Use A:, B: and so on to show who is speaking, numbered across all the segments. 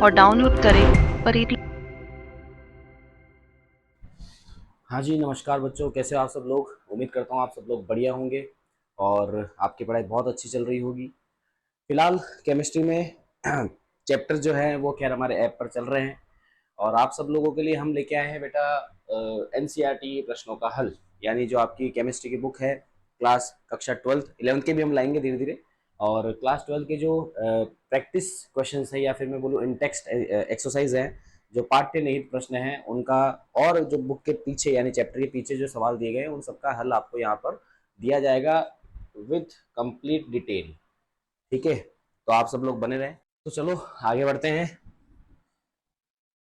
A: और डाउनलोड करें परेटी।
B: हाँ जी, नमस्कार बच्चों, कैसे हो आप सब लोग। उम्मीद करता हूँ आप सब लोग बढ़िया होंगे और आपकी पढ़ाई बहुत अच्छी चल रही होगी। फिलहाल केमिस्ट्री में चैप्टर जो है वो खैर हमारे ऐप पर चल रहे हैं और आप सब लोगों के लिए हम लेके आए हैं बेटा एनसीईआरटी प्रश्नों का हल, यानी जो आपकी केमिस्ट्री की बुक है क्लास कक्षा 12th 11th के भी हम लाएंगे धीरे धीरे। और क्लास 12 के जो प्रैक्टिस क्वेश्चन है या फिर मैं बोलूँ इन टेक्स्ट एक्सरसाइज है, जो पाठ्य निहित प्रश्न हैं उनका, और जो बुक के पीछे यानी चैप्टर के पीछे जो सवाल दिए गए हैं उन सबका हल आपको यहाँ पर दिया जाएगा विथ कंप्लीट डिटेल। ठीक है, तो आप सब लोग बने रहें। तो चलो आगे बढ़ते हैं।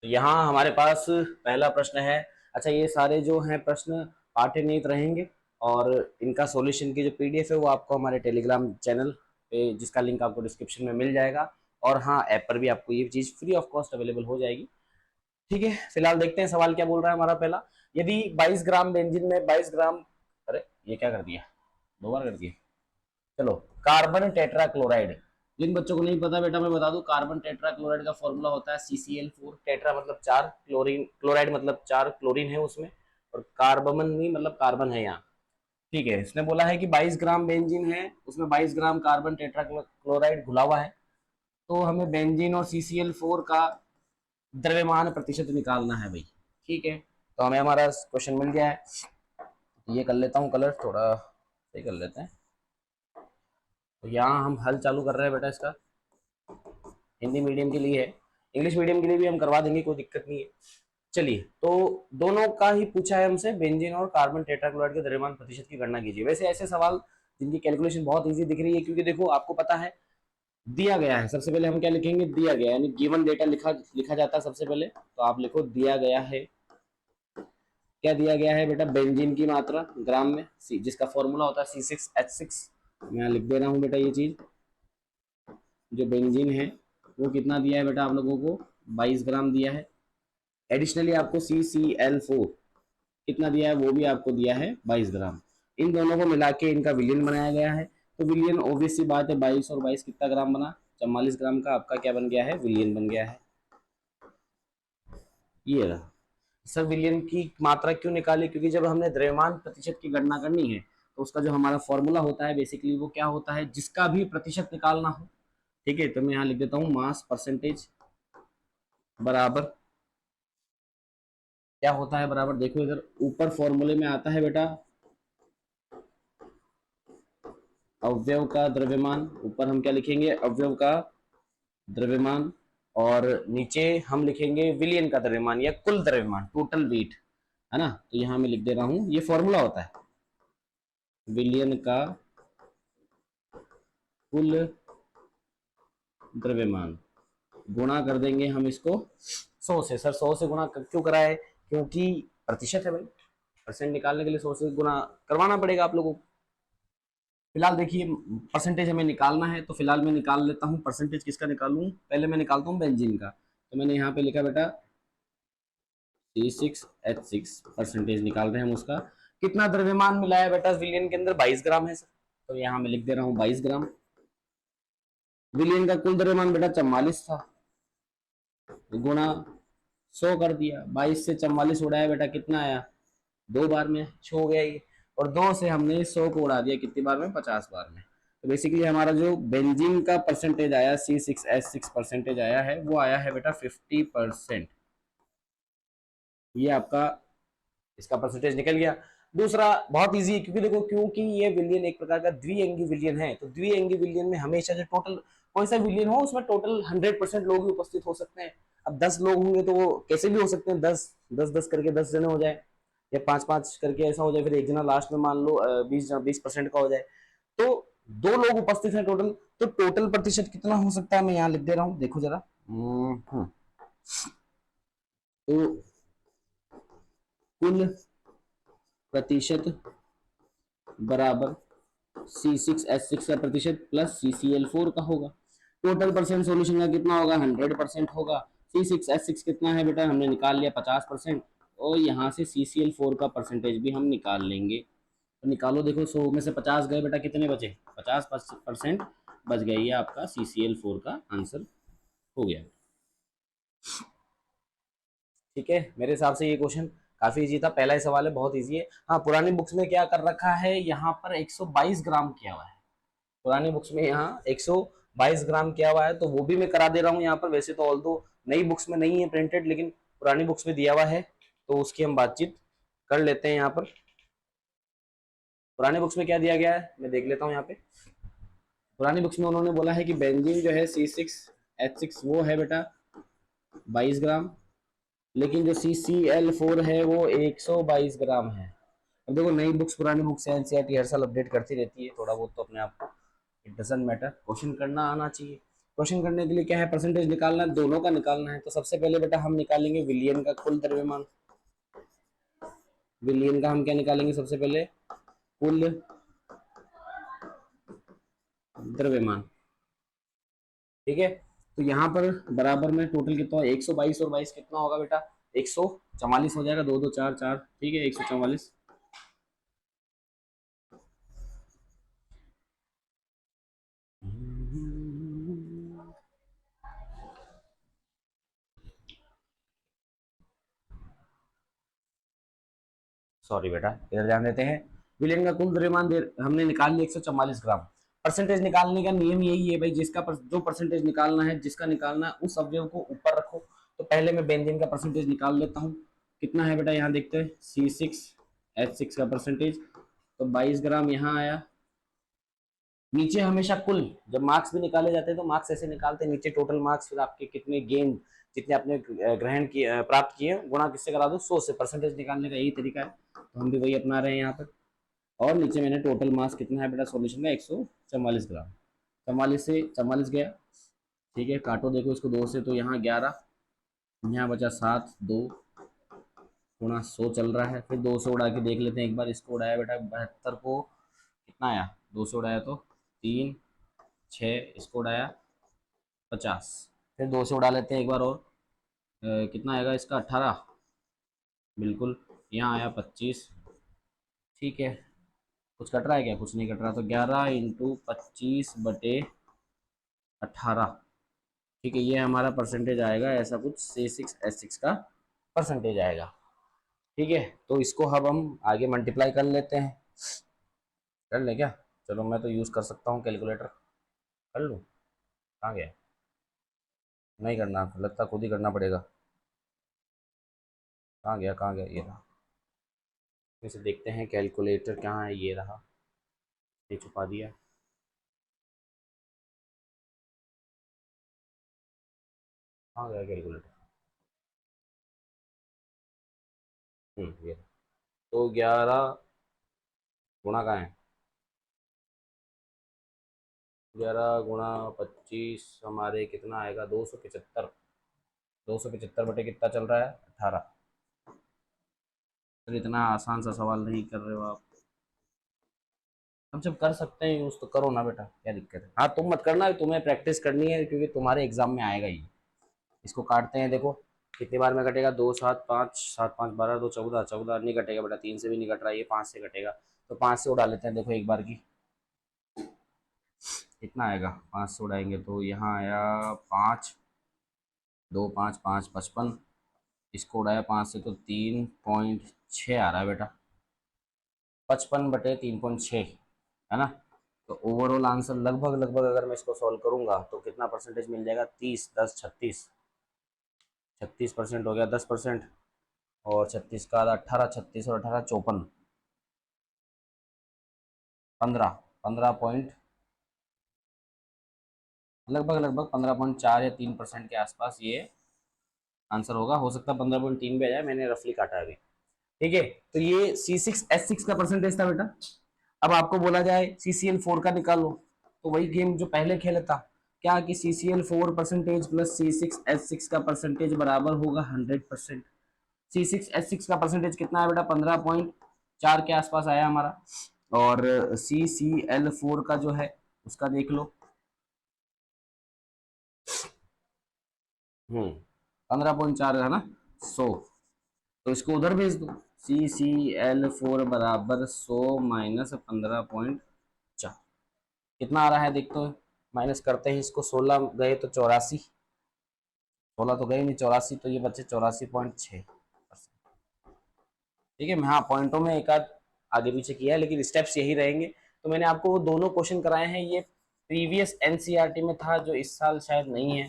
B: तो यहाँ हमारे पास पहला प्रश्न है। अच्छा, ये सारे जो हैं प्रश्न पाठ्यनिहित रहेंगे और इनका सॉल्यूशन की जो पीडीएफ है वो आपको हमारे टेलीग्राम चैनल पे, जिसका लिंक आपको डिस्क्रिप्शन में मिल जाएगा, और हाँ ऐप पर भी आपको ये चीज़ फ्री ऑफ कॉस्ट अवेलेबल हो जाएगी। ठीक है, फिलहाल देखते हैं सवाल क्या बोल रहा है हमारा पहला। यदि 22 ग्राम बेंजीन में 22 ग्राम, अरे ये क्या कर दिया, दो बार कर दिया। चलो, कार्बन टेट्रा क्लोराइड। जिन बच्चों को नहीं पता बेटा मैं बता दूं, कार्बन टेट्रा क्लोराइड का फॉर्मूला होता है CCl4। टेट्रा मतलब चार, क्लोरीन क्लोराइड मतलब चार क्लोरीन है उसमें, और कार्बन नहीं मतलब कार्बन है यहाँ। ठीक है, इसने बोला है कि 22 ग्राम बेंजीन है, उसमें 22 ग्राम कार्बन टेट्रा क्लोराइड घुला हुआ है। तो हमें बेंजीन और CCl4 का द्रव्यमान प्रतिशत निकालना है भाई। ठीक है, तो हमें हमारा क्वेश्चन मिल गया है। ये कर लेता हूँ कलर थोड़ा सही कर लेते हैं। तो यहाँ हम हल चालू कर रहे हैं बेटा इसका। हिंदी मीडियम के लिए है, इंग्लिश मीडियम के लिए भी हम करवा देंगे, कोई दिक्कत नहीं है। चलिए, तो दोनों का ही पूछा है हमसे, बेंजीन और कार्बन टेट्राक्लोराइड के द्रव्यमान प्रतिशत की गणना कीजिए। वैसे ऐसे सवाल जिनकी कैलकुलेशन बहुत इजी दिख रही है, क्योंकि देखो आपको पता है दिया गया है। सबसे पहले हम क्या लिखेंगे, दिया गया, यानी गिवन डेटा लिखा लिखा जाता है सबसे पहले। तो आप लिखो दिया गया है। क्या दिया गया है बेटा, बेंजीन की मात्रा ग्राम में, जिसका फॉर्मूला होता है C6H6। मैं यहाँ लिख दे रहा हूँ बेटा ये चीज। जो बेंजीन है वो कितना दिया है बेटा आप लोगों को, 22 ग्राम दिया है। एडिशनली आपको CCl4 कितना दिया है, वो भी आपको दिया है 22 ग्राम। इन दोनों को मिला के इनका विलियन बनाया गया है। तो विलियन ऑब्वियस सी बात है, 22 और 22 कितना ग्राम बना, 44 ग्राम का आपका क्या बन गया है, विलियन बन गया है। ये रहा। सर विलियन की मात्रा क्यों निकाली, क्योंकि जब हमने द्रव्यमान प्रतिशत की गणना करनी है तो उसका जो हमारा फॉर्मूला होता है बेसिकली वो क्या होता है, जिसका भी प्रतिशत निकालना हो। ठीक है, तो मैं यहाँ लिख देता हूँ मास परसेंटेज बराबर क्या होता है, बराबर देखो इधर ऊपर फॉर्मूले में आता है बेटा अवयव का द्रव्यमान। ऊपर हम क्या लिखेंगे, अवयव का द्रव्यमान, और नीचे हम लिखेंगे विलियन का द्रव्यमान या कुल द्रव्यमान, टोटल वेट, है ना। तो यहाँ मैं लिख दे रहा हूँ, ये फॉर्मूला होता है विलियन का कुल द्रव्यमान, गुणा कर देंगे हम इसको 100 से। सर 100 से गुणा क्यों कराए, क्योंकि प्रतिशत है भाई, परसेंट निकालने के लिए 100 से गुणा करवाना पड़ेगा आप लोगों को। फिलहाल देखिए परसेंटेज हमें निकालना है, तो फिलहाल मैं निकाल लेता हूँ परसेंटेज। किसका निकालूं, पहले मैं निकालता हूँ बेंजीन का। तो मैंने यहाँ पे लिखा बेटा C6H6 परसेंटेज निकाल रहे हैं हम उसका। कितना द्रव्यमान मिला है बेटा विलियन के अंदर, 22 ग्राम है सर। तो यहाँ मैं लिख दे रहा हूँ 22 ग्राम। विलियन का कुल द्रव्यमान बेटा 44 था, गुणा 100 कर दिया। 22 से 44 उड़ाया बेटा, कितना आया, दो बार में छो गया ये। और दो से हमने 100 को उड़ा दिया कितनी बार में, 50 बार में। तो बेसिकली हमारा जो बेंजीन का परसेंटेज आया, C6H6 परसेंटेज आया है, वो आया है बेटा 50%। ये आपका इसका परसेंटेज निकल गया। दूसरा बहुत इजी है, क्योंकि देखो क्योंकि ये विलियन एक प्रकार का द्विअंगी विलियन है, तो द्विअंगी विलियन में हमेशा जो टोटल कोई सा विलियन हो उसमें टोटल 100% लोग ही उपस्थित हो सकते हैं। अब 10 लोग होंगे तो वो कैसे भी हो सकते हैं, 10 10 10 करके 10 जने हो जाए, या 5 5 करके ऐसा हो जाए, फिर एक जना लास्ट में मान लो 20% का हो जाए। तो दो लोग उपस्थित हैं टोटल, तो टोटल प्रतिशत कितना हो सकता है, मैं यहाँ लिख दे रहा हूँ, देखो जरा। तो कुल प्रतिशत बराबर C6H6 का प्रतिशत प्लस CCl4 का होगा। टोटल परसेंट सॉल्यूशन का कितना होगा, 100% होगा। C6H6 कितना है बेटा, हमने निकाल लिया 50%, और यहाँ से CCl4 का परसेंटेज भी हम निकाल लेंगे। तो निकालो, देखो 100 में से 50 गए बेटा, कितने बचे, 50% बच गया। ये आपका CCl4 का आंसर हो गया। ठीक है, मेरे हिसाब से ये क्वेश्चन काफी इजी था, पहला ही सवाल है, बहुत इजी है। हाँ, पुरानी बुक्स में क्या कर रखा है, यहाँ पर 122 ग्राम किया हुआ है, पुरानी बुक्स में यहाँ 122 ग्राम किया हुआ है, तो वो भी मैं करा दे रहा हूँ यहाँ पर। वैसे तो ऑल दो नई बुक्स में नहीं है प्रिंटेड, लेकिन पुरानी बुक्स में दिया हुआ है, तो उसकी हम बातचीत कर लेते हैं यहाँ पर। पुरानी बुक्स में क्या दिया गया है मैं देख लेता हूँ यहाँ पे। पुरानी बुक्स में उन्होंने बोला है कि बेंजीन जो है C6H6 वो है बेटा 22 ग्राम, लेकिन जो CCl4 है वो 122 ग्राम है। अब देखो, नई बुक्स पुरानी बुक्स है, एनसीईआरटी हर साल अपडेट करती रहती है, थोड़ा बहुत तो अपने आप को, इट डजंट मैटर, क्वेश्चन करना आना चाहिए। क्वेश्चन करने के लिए क्या है, परसेंटेज निकालना है, दोनों का निकालना है। तो सबसे पहले बेटा हम निकालेंगे विलियन का कुल द्रव्यमान। विलियन का हम क्या निकालेंगे सबसे पहले, कुल द्रव्यमान। ठीक है, तो यहाँ पर बराबर में टोटल कितना, 122 और 22 कितना होगा बेटा, 144 हो जाएगा, दो दो चार चार, ठीक है 144। सॉरी बेटा, इधर ध्यान देते हैं। विलेन का कुल द्रव्यमान हमने निकाल लिया 144 ग्राम। परसेंटेज निकालने का नियम यही है भाई, जो परसेंटेज निकालना है, जिसका निकालना है, उस अवयव को ऊपर रखो। तो पहले मैं बेंजीन का परसेंटेज निकाल लेता हूँ, कितना है बेटा, यहाँ देखते हैं C6H6 का परसेंटेज, तो 22 ग्राम यहाँ आया। नीचे हमेशा कुल, जब मार्क्स भी निकाले जाते हैं तो मार्क्स ऐसे निकालते हैं, नीचे टोटल मार्क्स, फिर आपके कितने गेन, जितने आपने ग्रहण किए, प्राप्त किए, गुणा किससे करा दो, 100 से। परसेंटेज निकालने का यही तरीका है, तो हम भी वही अपना रहे हैं यहाँ पर। और नीचे मैंने टोटल मास कितना है बेटा सॉल्यूशन का, 144 ग्राम। 44 से 44 गया, ठीक है, काटो देखो इसको 2 से, तो यहाँ 11, यहाँ बचा 7, 2 गुणा 100 चल रहा है। फिर 2 से उड़ा के देख लेते हैं एक बार, इसको उड़ाया बेटा 72 को, कितना आया, 2 से उड़ाया तो 3, 6, इसको उड़ाया 50, फिर 2 से उड़ा लेते हैं एक बार और, कितना आएगा इसका, 18, बिल्कुल, यहाँ आया 25, ठीक है। कुछ कट रहा है क्या, कुछ नहीं कट रहा, तो 11 × 25/18, ठीक है, ये हमारा परसेंटेज आएगा, ऐसा कुछ C6H6 का परसेंटेज आएगा। ठीक है, तो इसको अब हम आगे मल्टीप्लाई कर लेते हैं, कर ले क्या, चलो मैं तो यूज़ कर सकता हूँ कैलकुलेटर, कर लूँ, कहाँ गया, नहीं करना लगता, खुद ही करना पड़ेगा, कहाँ गया, ये रहा। इसे देखते हैं कैलकुलेटर कहाँ है, ये रहा, ये छुपा दिया। कहाँ गया कैलकुलेटर, ये रहा। तो 11 गुणा कहाँ है, 11 × 25 हमारे कितना आएगा, 275, 275 बटे कितना चल रहा है, 18। तो इतना आसान सा सवाल नहीं कर रहे हो आप, हम जब कर सकते हैं यूज़ तो करो ना बेटा, क्या दिक्कत है। हाँ, तुम मत करना, तुम्हें प्रैक्टिस करनी है, क्योंकि तुम्हारे एग्जाम में आएगा ही। इसको काटते हैं, देखो कितनी बार में कटेगा, 2 7 5, 7 5 12, 2 14, 14 नहीं कटेगा बेटा, 3 से भी नहीं कट रहा, ये 5 से कटेगा, तो 5 से उड़ा लेते हैं, देखो एक बार की कितना आएगा, 5 से उड़ाएंगे तो यहाँ आया 5, 2 5 5 55, इसको उड़ाया 5 से तो 3.6 आ रहा है बेटा, 55/3.6, है ना। तो ओवरऑल आंसर लगभग लगभग अगर मैं इसको सॉल्व करूंगा तो कितना परसेंटेज मिल जाएगा, 30 10 36, 36% हो गया, 10%, और 36 का आधा 18, 36 और 18 54, 15, 15 पॉइंट, लगभग लगभग 15.4 या 3% के आसपास ये आंसर होगा, हो सकता है 15.3 भी आ जाए, मैंने रफली काटा अभी। ठीक है, तो ये C6H6 का परसेंटेज था बेटा। अब आपको बोला जाए CCl4 का निकालो, तो वही गेम जो पहले खेला था, क्या कि CCl4 परसेंटेज प्लस C6H6 का परसेंटेज बराबर होगा 100%। C6H6 का परसेंटेज कितना है बेटा, 15.4 के आसपास आया हमारा, और CCl4 का जो है उसका देख लो, 15.4 है ना, 100, तो इसको उधर भेज दो, CCl4 बराबर 100 माइनस 15.4, कितना आ रहा है देखते हो, माइनस करते हैं इसको, 16 गए तो 84, 16 तो गई नहीं, 84, तो ये बच्चे 84.6। ठीक है, मैं हाँ पॉइंटों में एक आध आगे पीछे किया है, लेकिन स्टेप्स यही रहेंगे। तो मैंने आपको वो दोनों क्वेश्चन कराए हैं, ये प्रीवियस एनसीईआरटी में था, जो इस साल शायद नहीं है।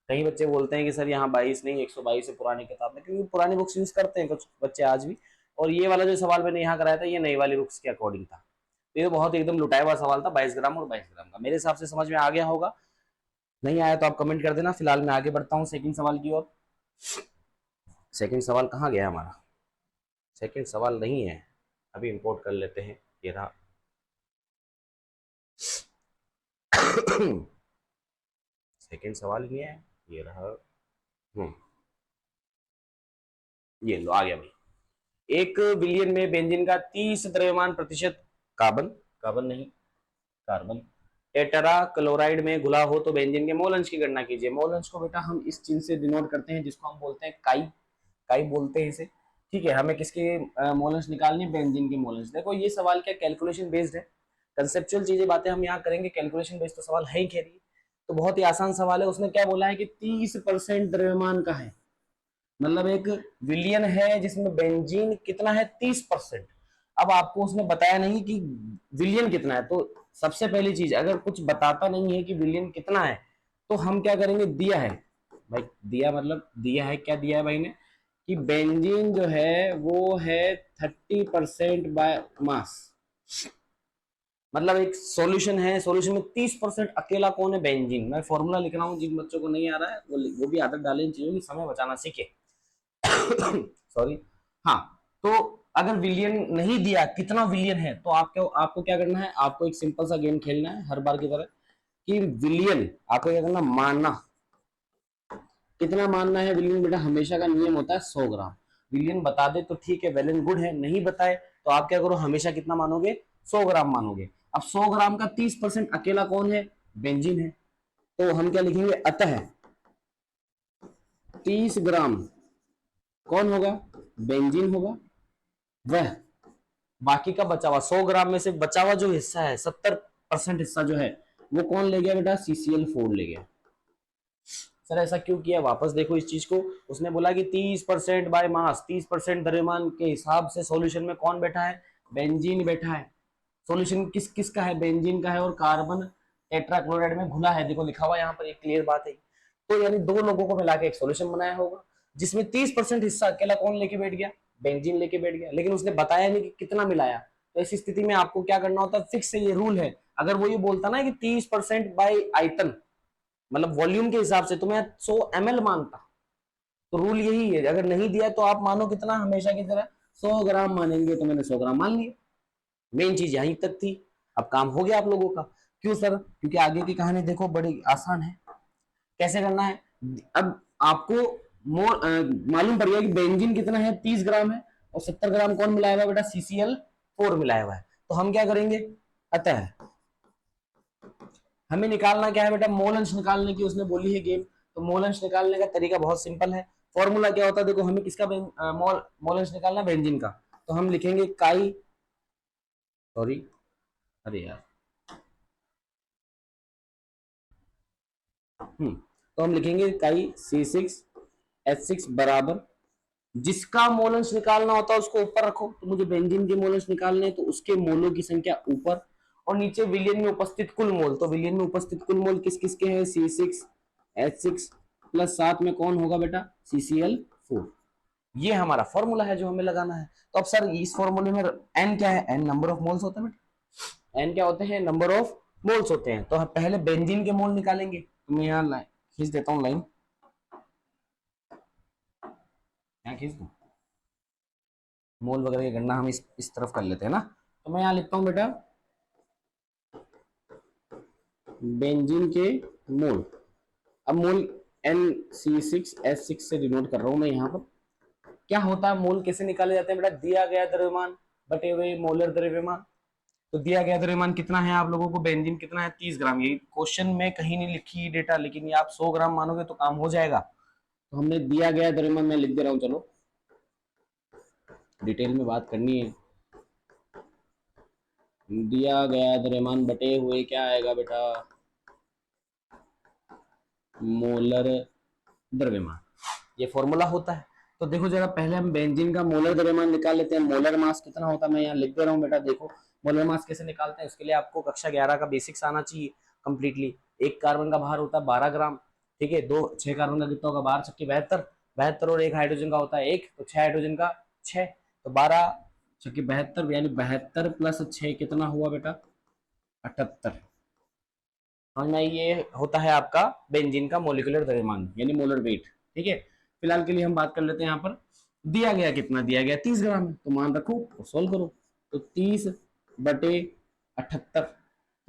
B: कई बच्चे बोलते हैं कि सर यहाँ 22 नहीं 122 है पुरानी किताब में, क्योंकि पुरानी बुक्स यूज करते हैं कुछ बच्चे आज भी। और ये वाला जो सवाल मैंने यहाँ कराया था, ये नई वाली बुक्स के अकॉर्डिंग था। तो ये बहुत एकदम लुटाया हुआ सवाल था, 22 ग्राम और 22 ग्राम का। मेरे हिसाब से समझ में आ गया होगा, नहीं आया तो आप कमेंट कर देना। फिलहाल मैं आगे बढ़ता हूँ सेकंड सवाल की ओर। सेकंड सवाल कहाँ गया हमारा? सेकंड सवाल नहीं है, अभी इंपोर्ट कर लेते हैं, ये रहा। सेकंड सवाल ये है, ये रहा। ये लो, आ गया भाई। 1 बिलियन में बेंजीन का 30 द्रव्यमान प्रतिशत कार्बन, कार्बन नहीं कार्बन टेट्रा क्लोराइड में घुला हो तो बेंजीन के मोल अंश की गणना कीजिए। मोल अंश को बेटा हम इस चीज से डिनोट करते हैं, जिसको हम बोलते हैं काई, काई बोलते हैं इसे। ठीक है, हमें किसके मोल अंश निकालनी? बेंजीन के मोल अंश। देखो ये सवाल क्या कैलकुलेशन बेस्ड है, कंसेप्चुअल चीजें बातें हम यहाँ करेंगे, कैलकुलेशन बेस्ड तो सवाल है ही खेलिए। तो बहुत ही आसान सवाल है। उसने क्या बोला है कि 30% द्रव्यमान का है, मतलब एक विलियन है जिसमें बेंजीन कितना है? 30%। अब आपको उसने बताया नहीं कि विलियन कितना है, तो सबसे पहली चीज, अगर कुछ बताता नहीं है कि विलियन कितना है, तो हम क्या करेंगे? दिया है भाई, दिया मतलब दिया है, क्या दिया है भाई ने? कि बेंजीन जो है वो है 30% बाय मास। मतलब एक सॉल्यूशन है, सॉल्यूशन में 30% अकेला कौन है? बेंजीन। मैं फॉर्मूला लिख रहा हूँ, जिन बच्चों को नहीं आ रहा है वो भी आदत डालें इन चीजों की, समय बचाना सीखे। सॉरी। हाँ, तो अगर विलियन नहीं दिया कितना विलियन है, तो आपको क्या करना है? आपको एक सिंपल सा गेम खेलना है हर बार की तरह, कि विलियन आपको क्या करना? मानना। कितना मानना है विलियन? बेटा हमेशा का नियम होता है 100 ग्राम। विलियन बता दे तो ठीक है, वेल एंड गुड है, नहीं बताए तो आप क्या करो? हमेशा कितना मानोगे? 100 ग्राम मानोगे। अब 100 ग्राम का 30% अकेला कौन है? बेंजीन है। तो हम क्या लिखेंगे? अतः 30 ग्राम कौन होगा? बेंजीन होगा। वह बाकी का बचा हुआ 100 ग्राम में से बचा हुआ जो हिस्सा है, 70% हिस्सा जो है, वो कौन ले गया बेटा? CCl4 ले गया। सर ऐसा क्यों किया? वापस देखो इस चीज को। उसने बोला कि 30% बाय मास, 30% द्रव्यमान के हिसाब से सॉल्यूशन में कौन बैठा है? बेंजीन बैठा है। सॉल्यूशन किस किस का है? बेंजीन का है, और कार्बन टेट्राक्लोराइड में घुला है। देखो लिखा हुआ यहाँ पर, एक क्लियर बात है। तो यानी दो लोगों को मिला के एक सॉल्यूशन बनाया होगा, जिसमें 30% हिस्सा अकेला कौन लेके बैठ गया? बेंजीन लेके बैठ गया। लेकिन उसने बताया नहीं कि कितना मिलाया। तो ऐसी स्थिति में आपको क्या करना होता है? फिक्स है, ये रूल है। अगर वो ये बोलता ना कि 30% बाई आयतन, मतलब वॉल्यूम के हिसाब से, तो मैं 100 ml मानता। तो रूल यही है, अगर नहीं दिया तो आप मानो कितना? हमेशा की तरह 100 ग्राम मानेंगे। तो मैंने 100 ग्राम मान लिया। मेन चीज यहीं तक थी। अब काम हो गया आप लोगों का। क्यों सर? क्योंकि आगे की कहानी देखो बड़ी आसान है। कैसे करना है? अब आपको मालूम पड़ गया कि बेंजीन कितना है? 30 ग्राम है। और 70 ग्राम कौन मिलाया हुआ है बेटा? CCl4 मिलाया हुआ है। तो हम क्या करेंगे? अतः हमें निकालना क्या है बेटा? मोल अंश निकालने की उसने बोली है गेम। तो मोल अंश निकालने का तरीका बहुत सिंपल है। फॉर्मूला क्या होता है? देखो हमें किसका मोल अंश निकालना? बेंजीन का। तो हम लिखेंगे काई, सॉरी, अरे यार, तो हम लिखेंगे काई C6H6 बराबर, जिसका मोल अंश निकालना होता है उसको ऊपर रखो। तो मुझे बेंजीन के मोल अंश निकालने हैं, तो उसके मोलों की संख्या ऊपर, और नीचे विलियन में उपस्थित कुल मोल। तो विलियन में उपस्थित कुल मोल किस किस के हैं? C6H6 प्लस साथ में कौन होगा बेटा? CCl4। ये हमारा फॉर्मूला है जो हमें लगाना है। तो अब सर इस फॉर्मूले में एन क्या है? एन नंबर ऑफ मोल्स होते हैं बेटा। एन क्या होते हैं? नंबर ऑफ मोल्स होते हैं। तो हम पहले बेंजीन के मोल निकालेंगे। तो मैं यहाँ खींच देता हूँ लाइन, यहाँ खींच दूँ। मोल वगैरह की गणना हम इस तरफ कर लेते हैं ना। तो मैं यहाँ लिखता हूँ बेटा बेंजीन के मोल। अब मोल NC6H6 से डिनोट कर रहा हूँ मैं यहाँ पर। क्या होता है? मोल कैसे निकाले जाते हैं बेटा? दिया गया द्रव्यमान बटे हुए मोलर द्रव्यमान। तो दिया गया द्रव्यमान कितना है आप लोगों को? बेंजीन कितना है? 30 ग्राम। ये क्वेश्चन में कहीं नहीं लिखी डेटा, लेकिन ये आप 100 ग्राम मानोगे तो काम हो जाएगा। तो हमने दिया गया द्रव्यमान मैं लिख दे रहा हूँ, चलो डिटेल में बात करनी है। दिया गया द्रव्यमान बटे हुए क्या आएगा बेटा? मोलर द्रव्यमान, ये फॉर्मूला होता है। तो देखो जरा पहले हम बेंजीन का मोलर द्रव्यमान निकाल लेते हैं। मोलर मास कितना होता है मैं यहाँ लिख दे रहा हूँ बेटा। देखो मोलर मास कैसे निकालते हैं, उसके लिए आपको कक्षा 11 का बेसिक्स आना चाहिए कंप्लीटली। एक कार्बन का भार होता है 12 ग्राम, ठीक है। दो 6 कार्बन का कितना होगा, 12×72, 72, और एक हाइड्रोजन का होता है 1, तो 6 हाइड्रोजन का 6, तो 12×72 यानी 72 प्लस 6 कितना हुआ बेटा, 78। समझ में आई? ये होता है आपका बेंजीन का मोलिकुलर द्रव्यमान यानी मोलर वेट, ठीक है। फिलहाल के लिए हम बात कर लेते हैं यहाँ पर दिया गया कितना, दिया गया 30 ग्राम, तो मान रखो और सोल्व करो। तो 30/78,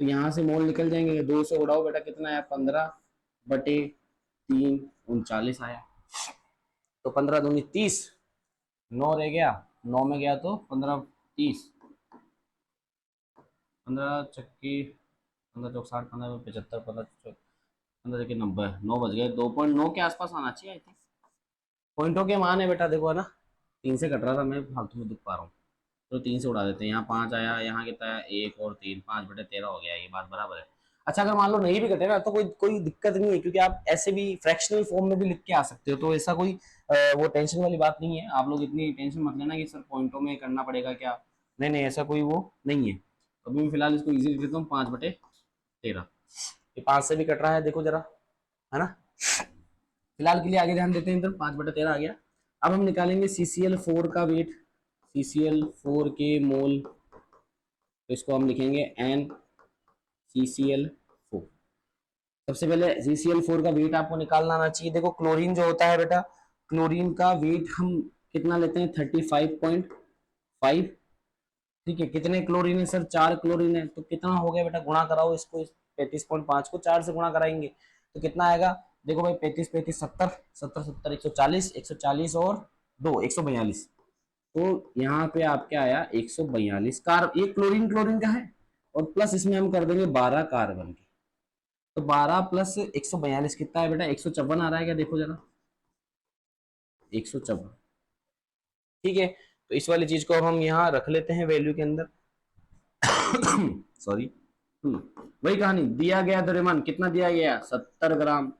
B: तो यहाँ से मोल निकल जाएंगे, 2 से उड़ाओ बेटा, कितना आया, 15/3 39 आया। तो 15 दूनी 30, 9 रह गया, 9 में गया तो 15×30, 15×6 15×4 60, 15×75, 15 के 90, 9 बज गए, 2.9 के आसपास आना चाहिए आई थिंक। पॉइंटों के मान है बेटा, देखो है ना, 3 से कट रहा था, मैं फालतू में दुख पा रहा हूँ। तो 3 से उड़ा देते हैं, यहाँ 5 आया, यहाँ कितना है 1 और 3, 5/13 हो गया, ये बात बराबर है। अच्छा अगर मान लो नहीं भी कटे ना तो कोई कोई दिक्कत नहीं है, क्योंकि आप ऐसे भी फ्रैक्शनल फॉर्म में भी लिख के आ सकते हो, तो ऐसा कोई वो टेंशन वाली बात नहीं है। आप लोग इतनी टेंशन मत लेना कि सर पॉइंटों में करना पड़ेगा क्या, नहीं नहीं ऐसा कोई वो नहीं है। तो अभी मैं फिलहाल इसको ईजी लिख देता हूँ, 5/13, ये 5 से भी कट रहा है देखो जरा, है ना। फिलहाल के लिए आगे ध्यान देते हैं, इधर 5/13 आ गया। अब हम निकालेंगे CCl4 का वेट, CCl4 के मोल, तो इसको हम लिखेंगे NCCl4। सबसे पहले CCl4 का वेट आपको निकालना आना चाहिए। देखो क्लोरीन जो होता है बेटा, क्लोरीन का वेट हम कितना लेते हैं, 35.5, ठीक है। कितने क्लोरीन है सर, 4 क्लोरीन है, तो कितना हो गया बेटा, गुणा कराओ इसको, 35.5 को 4 से गुणा कराएंगे तो कितना आएगा, देखो भाई 35 35 70, 70 70 140, 140 और 2 142, तो यहाँ पे आपके आया 142 ये क्लोरीन क्लोरीन का है, और प्लस इसमें हम कर देंगे 12 कार्बन के, तो 12 प्लस 142 कितना है बेटा, 154 आ रहा है क्या, देखो जरा 154, ठीक है। तो इस वाली चीज को हम यहाँ रख लेते हैं वैल्यू के अंदर। सॉरी, वही कहानी, दिया गया द्रव्यमान कितना दिया गया, 70 ग्राम,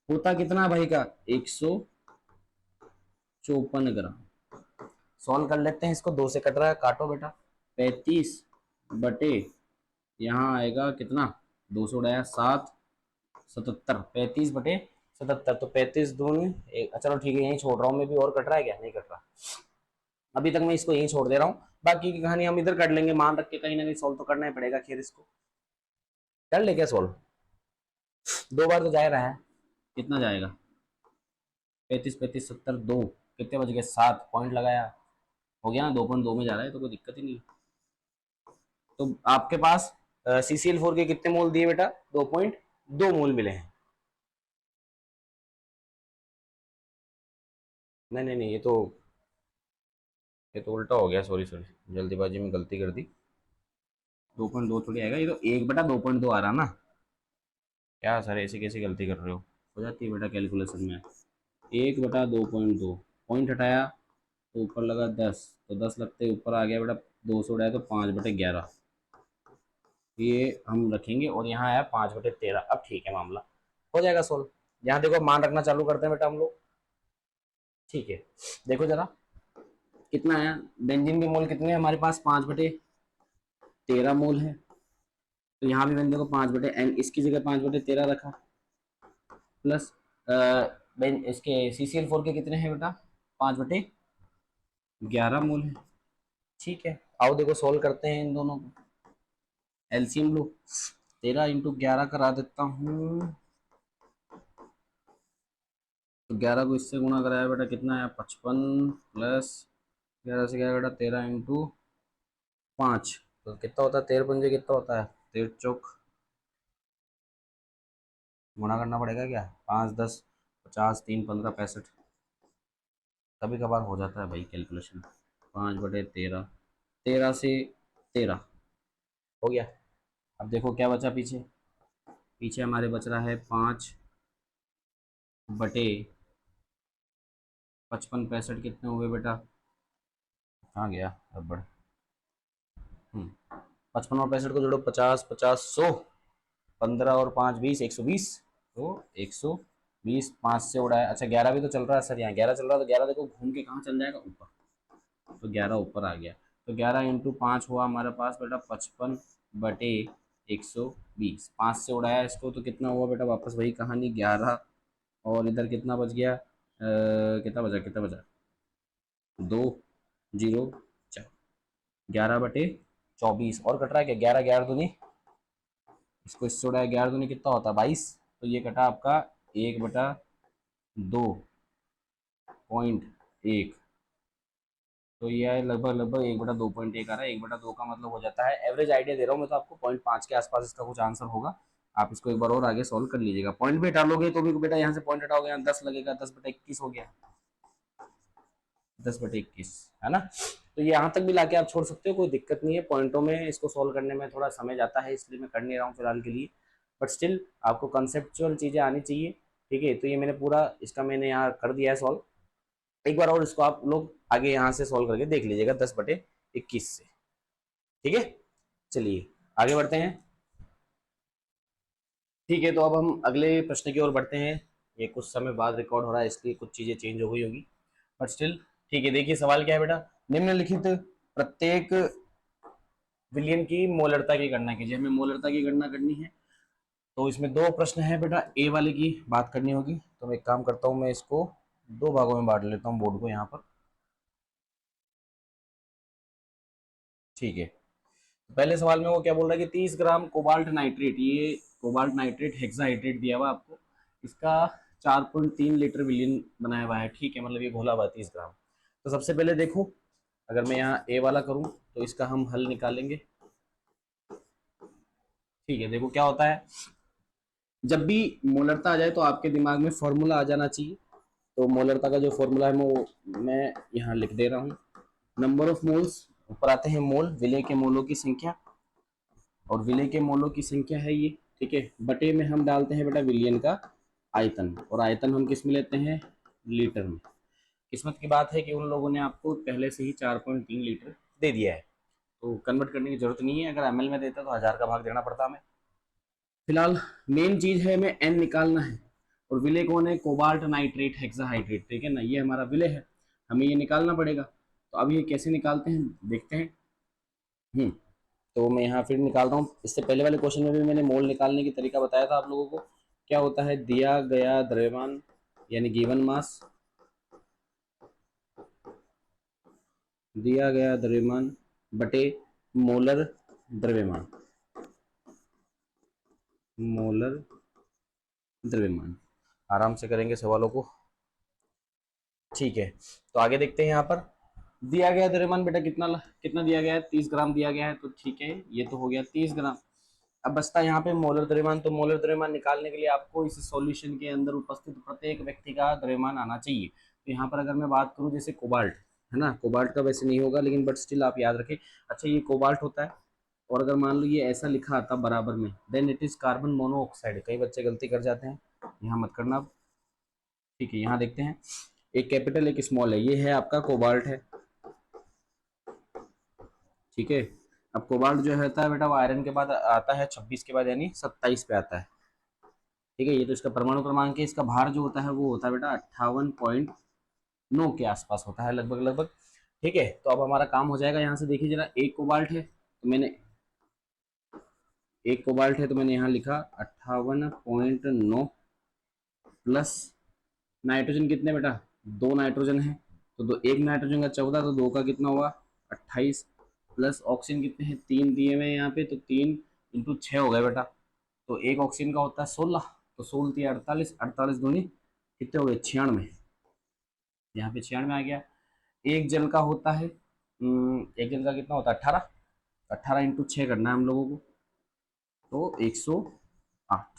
B: होता कितना भाई का, 154 ग्राम। सॉल्व कर लेते हैं इसको, 2 से कट रहा है, काटो बेटा, 35 बटे यहाँ आएगा कितना, 2 से उड़ाया 7, 77, 35/77, तो 35 दूनी चलो ठीक है, यहीं छोड़ रहा हूँ मैं भी, और कट रहा है क्या, नहीं कट रहा, अभी तक मैं इसको यहीं छोड़ दे रहा हूँ। बाकी की कहानी हम इधर कर लेंगे, मान रख के कहीं ना कहीं सॉल्व तो करना ही पड़ेगा। खैर इसको कर ले क्या सॉल्व, 2 बार तो जा रहा है, कितना जाएगा, 35 35 70 2, कितने बज गए, 7, पॉइंट लगाया, हो गया ना, 2.2 में जा रहा है, तो कोई दिक्कत ही नहीं। तो आपके पास CCl4 के कितने मोल दिए बेटा, 2.2 मोल मिले हैं। नहीं नहीं नहीं, ये तो उल्टा हो गया, सॉरी सॉरी, जल्दीबाजी में गलती कर दी, 2.2 थोड़ी आएगा, ये तो 1/2.2 आ रहा ना, क्या सर ऐसी कैसी गलती कर रहे हो जाती है बेटा कैलकुलेशन में। 1/2.2, पॉइंट हटाया तो ऊपर लगा 10, तो 10 लगते ऊपर आ गया बेटा, 2 से उड़ाया तो 5/11, ये हम रखेंगे, और यहाँ आया 5/13। अब ठीक है, मामला हो जाएगा सोल्व। यहाँ देखो मान रखना चालू करते हैं बेटा हम लोग, ठीक है। देखो जरा कितना आया, बेंजीन के मोल कितने हैं हमारे पास, 5/13 मोल है, तो यहाँ भी मैंने देखो 5/n इसकी जगह 5/13 रखा, प्लस इसके CCl4 के कितने हैं बेटा, 5/11 मोल है, ठीक है। आओ देखो सोल्व करते हैं इन दोनों को, एलसीएम लो, 13 × 11 करा देता हूँ, तो 11 को इससे गुणा कराया बेटा, कितना आया 55, प्लस 11 से क्या बेटा, 13 × 5, तो कितना होता है, 13×5 कितना होता है, 13 चौक, गुणा करना पड़ेगा क्या, 5 10 50, 3 15 65, कभी कभार हो जाता है भाई कैलकुलेशन। 5/13, 13 से 13 हो गया। अब देखो क्या बचा पीछे, पीछे हमारे बच रहा है 5/55 65 कितने हुए बेटा, कहाँ गया रबड़, 55 और 65 को जोड़ो, 50 50 100, 15 और 5 20, 120, तो 120 20 5 से उड़ा है, अच्छा 11 भी तो चल रहा है सर, यहाँ 11 चल रहा है, तो 11 देखो घूम के कहाँ चल जाएगा, ऊपर, तो 11 ऊपर आ गया। तो 11 × 5 हुआ हमारे पास बेटा 55/120, 5 से उड़ाया इसको तो कितना हुआ बेटा, वापस वही कहानी 11, और इधर कितना बच गया, कितना बचा 2 0 4, 11/24, और कट रहा है क्या, 11 11 दूनी, इसको इससे उड़ाया 11 दूनी कितना होता है 22, तो ये कटा आपका 1/2.1, तो ये है लगभग लगभग 1/2.1 आ रहा है, 1/2 का मतलब हो जाता है, एवरेज आइडिया दे रहा हूँ मैं तो आपको, 0.5 के आसपास इसका कुछ आंसर होगा। आप इसको एक बार और आगे सॉल्व कर लीजिएगा, पॉइंट भी हटा लोगे तो भी बेटा यहाँ से पॉइंट हटाओगे, यहाँ 10 लगेगा, 10/21 हो गया, 10/21 है ना। तो ये यहाँ तक भी लाके आप छोड़ सकते हो, कोई दिक्कत नहीं है, पॉइंटों में इसको सॉल्व करने में थोड़ा समय जाता है, इसलिए मैं कर नहीं रहा हूँ फिलहाल के लिए, बट स्टिल आपको कंसेप्चुअल चीज़ें आनी चाहिए, ठीक है। तो ये मैंने पूरा इसका मैंने यहाँ कर दिया है सॉल्व, एक बार और इसको आप लोग आगे यहाँ से सॉल्व करके देख लीजिएगा 10/21 से, ठीक है। चलिए आगे बढ़ते हैं, ठीक है। तो अब हम अगले प्रश्न की ओर बढ़ते हैं, ये कुछ समय बाद रिकॉर्ड हो रहा है इसलिए कुछ चीज़ें चेंज हो गई होगी, बट स्टिल ठीक है। देखिए सवाल क्या है बेटा, निम्नलिखित प्रत्येक विलयन की मोलरता की गणना कीजिए, हमें मोलरता की गणना करनी है, तो इसमें दो प्रश्न है बेटा, ए वाले की बात करनी होगी, तो मैं एक काम करता हूँ, मैं इसको दो भागों में बांट लेता हूँ बोर्ड को यहाँ पर, ठीक है। पहले सवाल में वो क्या बोल रहा है कि 30 ग्राम कोबाल्ट नाइट्रेट, ये कोबाल्ट नाइट्रेट हेक्साहाइड्रेट दिया हुआ आपको, इसका 4.3 लीटर विलियन बनाया हुआ है, ठीक है, मतलब ये घोला हुआ 30 ग्राम। तो सबसे पहले देखो, अगर मैं यहाँ ए वाला करूँ तो इसका हम हल निकालेंगे, ठीक है। देखो क्या होता है, जब भी मोलरता आ जाए तो आपके दिमाग में फॉर्मूला आ जाना चाहिए, तो मोलरता का जो फॉर्मूला है वो मैं यहाँ लिख दे रहा हूँ, नंबर ऑफ मोल्स, ऊपर आते हैं मोल, विलय के मोलों की संख्या, और विलय के मोलों की संख्या है ये, ठीक है, बटे में हम डालते हैं बेटा विलयन का आयतन, और आयतन हम किस में लेते हैं, लीटर में। किस्मत की बात है कि उन लोगों ने आपको पहले से ही 4.3 लीटर दे दिया है, तो कन्वर्ट करने की जरूरत नहीं है, अगर एमएल में देता तो 1000 का भाग देना पड़ता हमें। फिलहाल मेन चीज है हमें एन निकालना है, और विलय कौन है, कोबाल्ट नाइट्रेट हेक्साहाइड्रेट, ठीक है ना, ये हमारा विलय है, हमें ये निकालना पड़ेगा। तो अब ये कैसे निकालते हैं देखते हैं। तो मैं यहाँ फिर निकाल रहा हूँ, इससे पहले वाले क्वेश्चन में भी मैंने मोल निकालने की तरीका बताया था आप लोगों को, क्या होता है, दिया गया द्रव्यमान यानी गिवन मास, दिया गया द्रव्यमान बटे मोलर द्रव्यमान, मोलर द्रव्यमान, आराम से करेंगे सवालों को, ठीक है। तो आगे देखते हैं, यहाँ पर दिया गया द्रव्यमान बेटा कितना कितना दिया गया है, 30 ग्राम दिया गया है, तो ठीक है, ये तो हो गया 30 ग्राम। अब बचता है यहाँ पे मोलर द्रव्यमान, तो मोलर द्रव्यमान निकालने के लिए आपको इस सॉल्यूशन के अंदर उपस्थित प्रत्येक व्यक्ति का द्रव्यमान आना चाहिए। तो यहाँ पर अगर मैं बात करूँ जैसे कोबाल्ट है ना, कोबाल्ट का वैसे नहीं होगा लेकिन बट स्टिल आप याद रखें, अच्छा ये कोबाल्ट होता है, और अगर मान लो ये ऐसा लिखा आता बराबर में, then it is carbon monoxide, कई बच्चे गलती कर जाते हैं, यहाँ मत करना, ठीक है। यहाँ देखते हैं, एक कैपिटल एक स्मॉल है, ये है आपका कोबाल्ट है, ठीक है। अब कोबाल्ट जो रहता है बेटा वो आयरन के बाद आता है 26 के बाद, यानी 27 पे आता है, ठीक है। ये तो इसका परमाणु क्रमांक है, इसका भार जो होता है वो होता है बेटा 58.9 के आसपास होता है लगभग लगभग, ठीक है। तो अब हमारा काम हो जाएगा, यहाँ से देखिए जरा, एक कोबाल्ट है तो मैंने, एक कोबाल्ट है तो मैंने यहाँ लिखा 58.9 प्लस नाइट्रोजन कितने बेटा, दो नाइट्रोजन है, तो दो, एक नाइट्रोजन का 14, तो दो का कितना हुआ 28, प्लस ऑक्सीजन कितने हैं, तीन दिए हुए यहाँ पे, तो 3 × 6 हो गए बेटा, तो एक ऑक्सीजन का होता है 16, तो 16 × 3 = 48, 48 दूनी कितने हो गए 96, यहाँ पे 96 आ गया। एक जल का होता है, एक जल का कितना होता है 18, 18 × 6 करना है हम लोगों को, तो 108,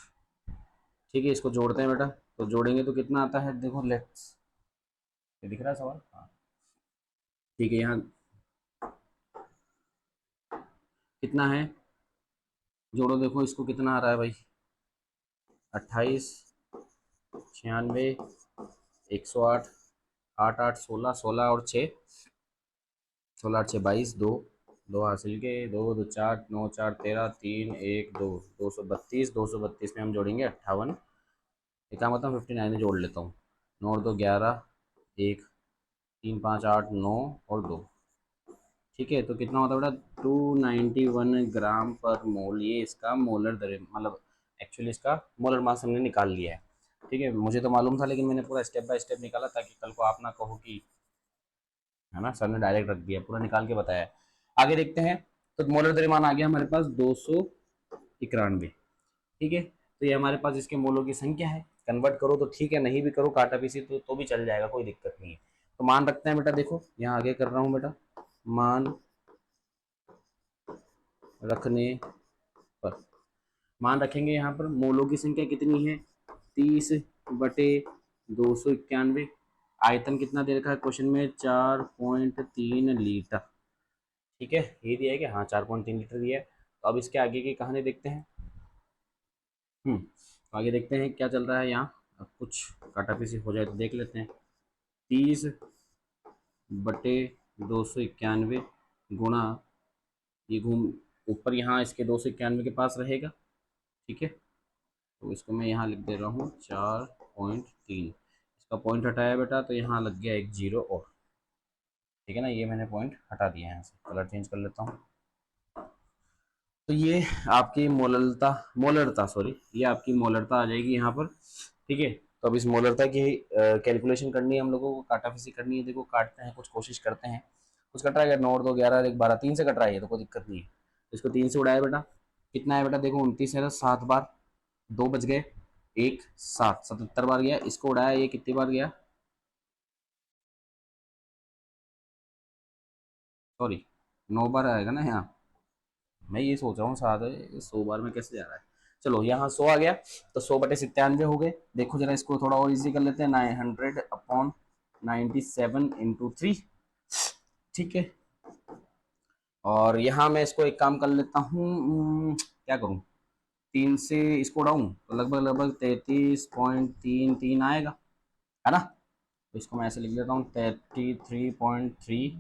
B: ठीक है। इसको जोड़ते हैं बेटा, तो जोड़ेंगे तो कितना आता है, देखो लेट्स, ये दिख रहा है सवाल, हाँ ठीक है। यहाँ कितना है, जोड़ो देखो इसको कितना आ रहा है भाई, 28, 96, 108, 8 8 16, 16 और 6, 16 8 6 22, दो दो हासिल के, दो दो चार, 9 4 13, 3 1 2, 232, 232 में हम जोड़ेंगे 58, ये काम करता हूँ 59 जोड़ लेता हूँ। 9 और 2 11, 1 3 5 8 9 और 2। ठीक है, तो कितना होता है बेटा 291 ग्राम पर मोल। ये इसका मोलर दर मतलब एक्चुअली इसका मोलर मास हमने निकाल लिया है। ठीक है, मुझे तो मालूम था लेकिन मैंने पूरा स्टेप बाय स्टेप निकाला ताकि कल को आप ना कहो कि है ना सर ने डायरेक्ट रख दिया, पूरा निकाल के बताया है। आगे देखते हैं। तो मोलर द्रव्यमान आ गया हमारे पास 291। ठीक है, तो ये हमारे पास इसके मोलों की संख्या है। कन्वर्ट करो तो ठीक है, नहीं भी करो काटा पीसी तो भी चल जाएगा, कोई दिक्कत नहीं है। तो मान रखते हैं बेटा, देखो यहाँ आगे कर रहा हूँ बेटा, मान रखने पर मान रखेंगे यहाँ पर मोलों की संख्या कितनी है 30/291। आयतन कितना दे रखा है क्वेश्चन में 4.3 लीटर। ठीक है, ये दिया है कि हाँ 4.3 लीटर दिया है। तो अब इसके आगे की कहानी देखते हैं। तो आगे देखते हैं क्या चल रहा है यहाँ। अब कुछ काटा पीसी हो जाए तो देख लेते हैं। 30/291 गुणा, ये घूम ऊपर यहाँ इसके 291 के पास रहेगा। ठीक है, तो इसको मैं यहाँ लिख दे रहा हूँ 4.3। इसका पॉइंट हटाया बेटा तो यहाँ लग गया एक जीरो और। ठीक है ना, ये मैंने पॉइंट हटा दिया है। यहाँ से कलर चेंज कर लेता हूँ। तो ये आपकी मोलरता सॉरी, ये आपकी मोलरता आ जाएगी यहाँ पर। ठीक है, तो अब इस मोलरता की कैलकुलेशन करनी है हम लोगों को, काटाफीसी करनी है। देखो काटते हैं, कुछ कोशिश करते हैं। कुछ कट रहा है 9 और 2 11 और 1 12, 3 से कट रहा है, ये तो कोई दिक्कत नहीं है। इसको 3 से उड़ाया बेटा, कितना है बेटा देखो 29 है, 7 बार 2 बच गए, 1 7 77 बार गया। इसको उड़ाया, ये कितनी बार गया, सॉरी 9 बार आएगा ना यहाँ। मैं ये सोच रहा हूँ 7 है, 100 बार में कैसे जा रहा है। चलो यहाँ 100 आ गया, तो 100/97 हो गए। देखो जरा इसको थोड़ा और इजी कर लेते हैं, 900/97 × 3। ठीक है, और यहाँ मैं इसको एक काम कर लेता हूँ, क्या करूँ, 3 से इसको उड़ाऊँ तो लगभग लगभग 33.33 आएगा, है ना। तो इसको मैं ऐसे लिख देता हूँ 33.3।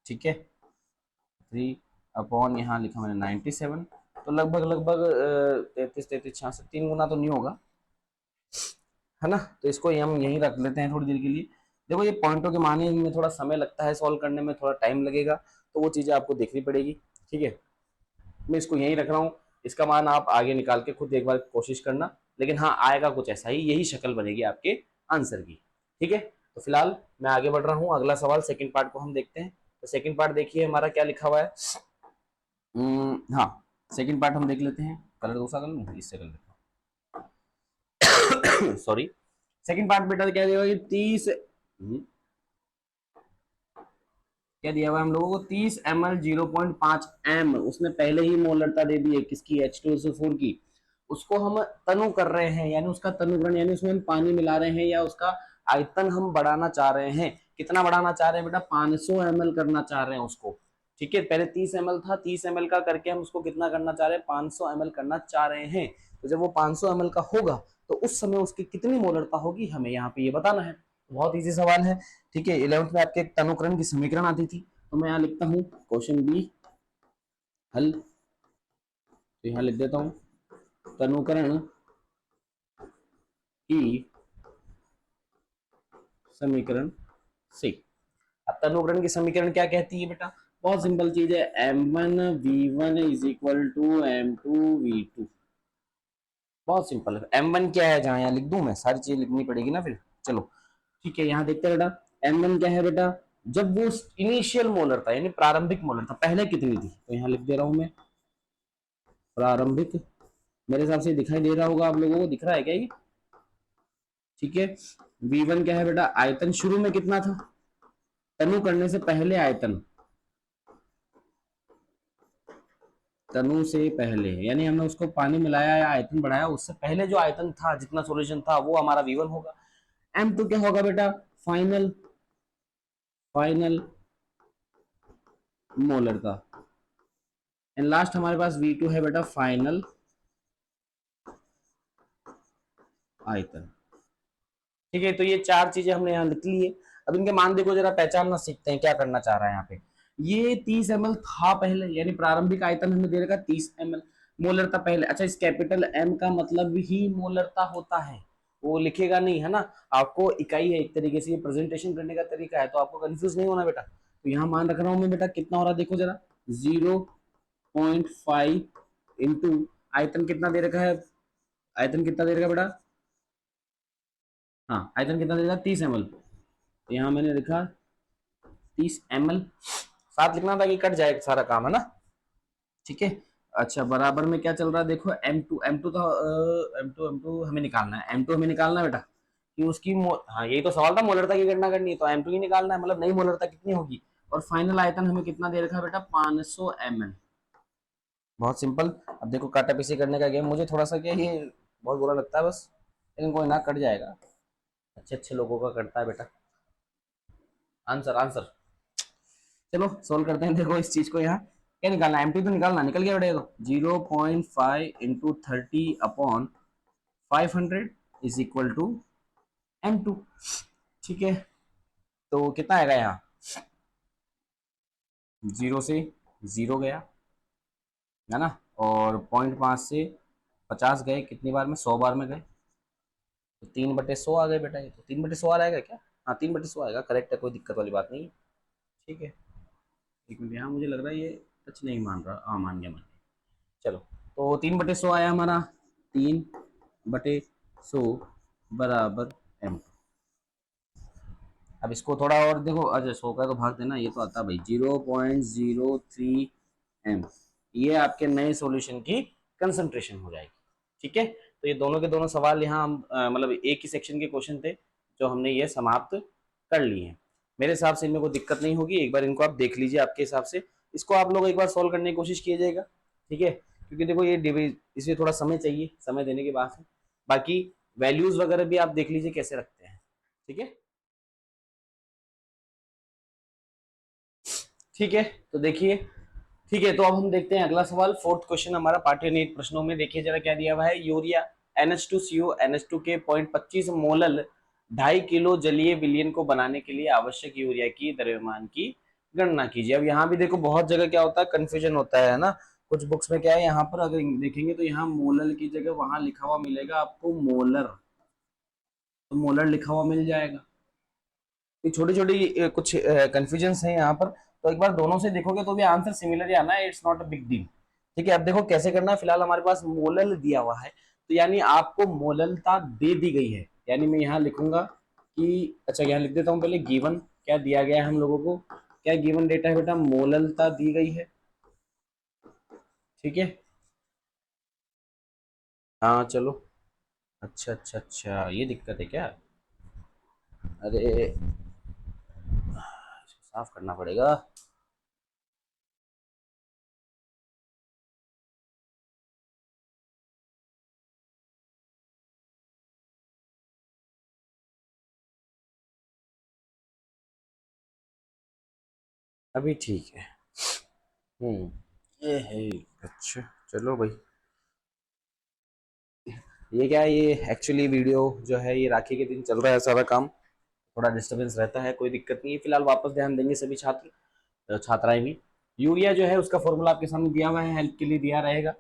B: ठीक है, 3 यहाँ लिखा मैंने 97। तो लगभग लगभग 33 3 गुना तो नहीं होगा, है ना। तो इसको हम यहीं रख लेते हैं थोड़ी देर के लिए। देखो ये पॉइंटों के माने में थोड़ा समय लगता है, सॉल्व करने में थोड़ा टाइम लगेगा, तो वो चीज़ें आपको देखनी पड़ेगी। ठीक है, मैं इसको यहीं रख रहा हूँ। इसका मान आप आगे निकाल के खुद एक बार कोशिश करना, लेकिन हाँ आएगा कुछ ऐसा ही, यही शक्ल बनेगी आपके आंसर की। ठीक है, तो फिलहाल मैं आगे बढ़ रहा हूँ। अगला सवाल सेकंड पार्ट को हम देखते हैं। तो सेकंड पार्ट देखिए हमारा क्या लिखा हुआ है। हाँ, सेकंड पार्ट हम देख लेते हैं। कलर दूसरा कर लूँ, इससे कर लेता हूँ सॉरी। सेकंड पार्ट बेटा क्या दिया हुआ है 30, क्या दिया हुआ है हम लोगों को 30 ml 0.5 m। उसने पहले ही मोलरता दे दी है किसकी, H2SO4 की। उसको हम तनु कर रहे हैं, यानी उसका तनुकरण, यानी उसमें हम पानी मिला रहे हैं या उसका आयतन हम बढ़ाना चाह रहे हैं। कितना बढ़ाना चाह रहे हैं बेटा, 500 ml करना चाह रहे हैं उसको। ठीक है, पहले 30 ml था, 30 ml का करके हम उसको कितना करना चाह रहे हैं, 500 ml करना चाह रहे हैं। तो जब वो 500 ml का होगा तो उस समय उसकी कितनी मोलरता होगी हमें यहाँ पे ये बताना है। बहुत इजी सवाल है। ठीक है, 11th में आपके तनुकरण की समीकरण आती थी, तो मैं यहाँ लिखता हूँ क्वेश्चन बी हल। तो यहाँ लिख देता हूँ तनुकरण की समीकरण सी। अब तनुकरण की समीकरण क्या कहती है बेटा, बहुत सिंपल चीज है, m1v1 = m2v2। बहुत सिंपल है। m1 क्या है, जहाँ यहाँ लिख दूं मैं, सारी चीजें लिखनी पड़ेगी ना फिर। चलो ठीक है, यहाँ देखते हैं बेटा m1 क्या है बेटा, जब वो इनिशियल मोलर था यानी प्रारंभिक मोलर था, पहले कितनी थी, तो यहाँ लिख दे रहा हूं मैं प्रारंभिक। मेरे हिसाब से दिखाई दे रहा होगा आप लोगों को, दिख रहा है क्या ये। ठीक है, v1 क्या है बेटा, आयतन शुरू में कितना था, तनु करने से पहले आयतन, तनु से पहले यानी हमने उसको पानी मिलाया या आयतन बढ़ाया, उससे पहले जो आयतन था, जितना सॉल्यूशन था, वो हमारा v1 होगा। m2 क्या होगा बेटा, फाइनल फाइनल मोलरता। एंड लास्ट हमारे पास v2 है बेटा, फाइनल आयतन। ठीक है, तो ये चार चीजें हमने यहाँ लिख ली है। अब इनके मान देखो जरा, पहचानना सीखते हैं क्या करना चाह रहा है यहाँ पे। ये 30 ml था पहले, यानी प्रारंभिक आयतन हमें दे रखा 30 ml। मोलरता पहले, अच्छा इस कैपिटल M का मतलब ही मोलरता होता है। वो लिखेगा नहीं, है ना। आपको इकाई है एक तरीके से, ये प्रेजेंटेशन करने का तरीका है, तो आपको कंफ्यूज नहीं होना बेटा। तो यहाँ मान रख रहा हूँ मैं बेटा, कितना हो रहा है देखो जरा, 0.5 इंटू आयतन कितना दे रखा है, आयतन कितना दे रखा है बेटा, हाँ आयतन कितना दे रखा है, 30 ml। तो यहाँ मैंने लिखा 30 ml, साथ लिखना था कि कट जाए सारा काम, है ना। ठीक है। अच्छा, बराबर में क्या चल रहा है देखो, M2 तो M2 हमें निकालना है, M2 हमें निकालना है बेटा, कि उसकी हाँ यही तो सवाल था, मोलरता की गणना करनी है, तो M2 ही निकालना है, मतलब नई मोलरता कितनी होगी। और फाइनल आयतन हमें कितना दे रखा है बेटा, 500 ml। बहुत सिंपल। अब देखो काटा पीसी करने का गेम, मुझे थोड़ा सा क्या ये बहुत बुरा लगता है बस, लेकिन कोई ना, कट जाएगा, अच्छे अच्छे लोगों का कटता है बेटा। आंसर आंसर, चलो सोल्व करते हैं। देखो इस चीज को यहाँ क्या निकालना है, M2 तो निकालना, निकल गया बेटा, तो 0.5 × 30/500 इज इक्वल टू M2। ठीक है, तो कितना आएगा यहाँ, 0 से 0 गया, है ना, और 0.5 से 50 गए, कितनी बार में, 100 बार में गए, तो 3/100 आ गए बेटा। ये तो 3/100 आ जाएगा क्या, हाँ 3/100 आएगा, करेक्ट है, कोई दिक्कत वाली बात नहीं है। ठीक है, एक मिनट, यहाँ मुझे लग रहा है ये टच नहीं मान रहा, हाँ मान गया मान गया। चलो, तो 3/100 आया हमारा, 3/100 बराबर M। अब इसको थोड़ा और देखो, अच्छा 100 का तो भाग देना, ये तो आता भाई 0.03 M। ये आपके नए सॉल्यूशन की कंसंट्रेशन हो जाएगी। ठीक है, तो ये दोनों के दोनों सवाल यहाँ हम मतलब एक ही सेक्शन के क्वेश्चन थे जो हमने ये समाप्त कर लिए हैं। मेरे हिसाब से इनमें कोई दिक्कत नहीं होगी, एक बार इनको आप देख लीजिए आपके हिसाब से, इसको आप लोग एक बार सॉल्व करने की कोशिश कीजिएगा। ठीक है, क्योंकि देखो ये डिविज, इसमें थोड़ा समय चाहिए, समय देने के बाद है। बाकी वैल्यूज वगैरह भी आप देख लीजिए कैसे रखते हैं। ठीक है, ठीक है, तो देखिए, ठीक है, तो अब हम देखते हैं अगला सवाल, फोर्थ क्वेश्चन हमारा पाठ्यनीति प्रश्नों में। देखिए जरा क्या दिया हुआ है, यूरिया NH2CO NH2 के 0.25 मोलल 2.5 किलो जलीय विलयन को बनाने के लिए आवश्यक यूरिया की द्रव्यमान की गणना कीजिए। अब यहाँ भी देखो बहुत जगह क्या होता है, कंफ्यूजन होता है ना। कुछ बुक्स में क्या है, यहाँ पर अगर देखेंगे तो यहाँ मोलल की जगह वहां लिखा हुआ मिलेगा आपको मोलर, तो मोलर लिखा हुआ मिल जाएगा। ये छोटी छोटी कुछ कंफ्यूजन है यहाँ पर, तो एक बार दोनों से देखोगे तो भी आंसर सिमिलर ही आना है, it's not a big deal. ठीक है, अब देखो कैसे करना है, फिलहाल हमारे पास मोलल दिया हुआ है, तो यानी आपको मोललता दे दी गई है, यानी मैं यहाँ लिखूंगा कि, अच्छा यहाँ लिख देता हूँ पहले, गिवन क्या दिया गया है हम लोगों को, क्या गिवन डेटा है बेटा, मोललता दी गई है। ठीक है, हाँ चलो, अच्छा अच्छा अच्छा, ये दिक्कत है क्या, अरे इसको साफ करना पड़ेगा। अभी ठीक है, ये है, अच्छा चलो भाई, ये क्या है, ये एक्चुअली वीडियो जो है ये राखी के दिन चल रहा है सारा काम, थोड़ा डिस्टरबेंस रहता है, कोई दिक्कत नहीं है, फिलहाल वापस ध्यान देंगे सभी छात्र छात्राएं भी। यूरिया जो है उसका फॉर्मूला आपके सामने दिया हुआ है, हेल्प के लिए दिया रहेगा।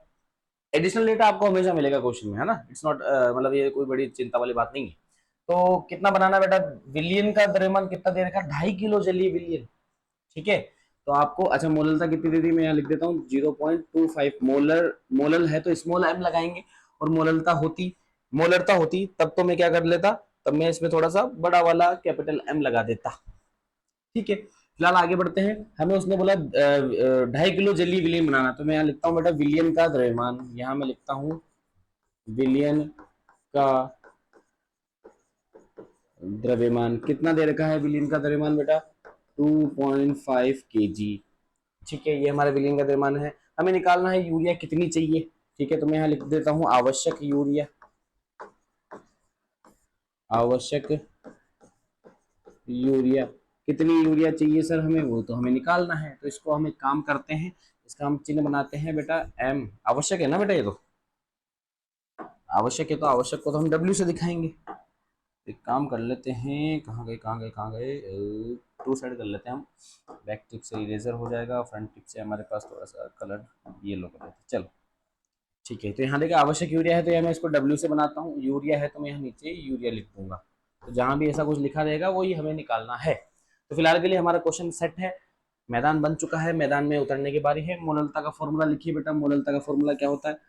B: एडिशनल डेटा आपको हमेशा मिलेगा क्वेश्चन में, है ना, इट्स नॉट मतलब ये कोई बड़ी चिंता वाली बात नहीं है। तो कितना बनाना बेटा, विलियन का द्रव्यमान कितना दे रखा है, 2.5 किलो जलीय विलियन। ठीक है, तो आपको, अच्छा मोललता कितनी दे दी, मैं यहाँ लिख देता हूँ 0.25 मोलर, मोलल है तो स्मॉल m लगाएंगे, और मोलरता होती तब तो मैं क्या कर लेता, तब मैं इसमें थोड़ा सा बड़ा वाला कैपिटल M लगा देता। ठीक है, फिलहाल आगे बढ़ते हैं, हमें उसने बोला 2.5 किलो जलीय विलियन बनाना, तो मैं यहाँ लिखता हूँ बेटा विलियन का द्रव्यमान, यहाँ मैं लिखता हूँ विलियन का द्रव्यमान कितना दे रखा है, विलियन का द्रव्यमान बेटा 2.5 kg। ठीक है, ये हमारा विलियन का द्रव्यमान है, हमें निकालना है यूरिया कितनी चाहिए। ठीक है, तो मैं यहाँ लिख देता हूँ आवश्यक यूरिया, आवश्यक यूरिया, कितनी यूरिया चाहिए सर हमें, वो तो हमें निकालना है, तो इसको हम एक काम करते हैं, इसका हम चिन्ह बनाते हैं बेटा M। आवश्यक है ना बेटा, ये तो आवश्यक है, तो आवश्यक को तो हम W से दिखाएंगे। एक काम कर लेते हैं, कहाँ गए कहाँ गए कहाँ गए, टू साइड कर लेते हैं हम, बैक टिप से इरेजर हो जाएगा, फ्रंट टिप से हमारे पास थोड़ा सा कलर येलो कर लेते हैं, चलो ठीक है, तो यहाँ देखिए आवश्यक यूरिया है तो यहाँ मैं इसको W से बनाता हूँ, यूरिया है तो मैं यहाँ नीचे यूरिया लिख दूंगा। तो जहाँ भी ऐसा कुछ लिखा रहेगा वही हमें निकालना है। तो फिलहाल के लिए हमारा क्वेश्चन सेट है, मैदान बन चुका है, मैदान में उतरने की बारी है। मोललता का फॉर्मूला लिखिए बेटा, मोललता का फॉर्मूला क्या होता है,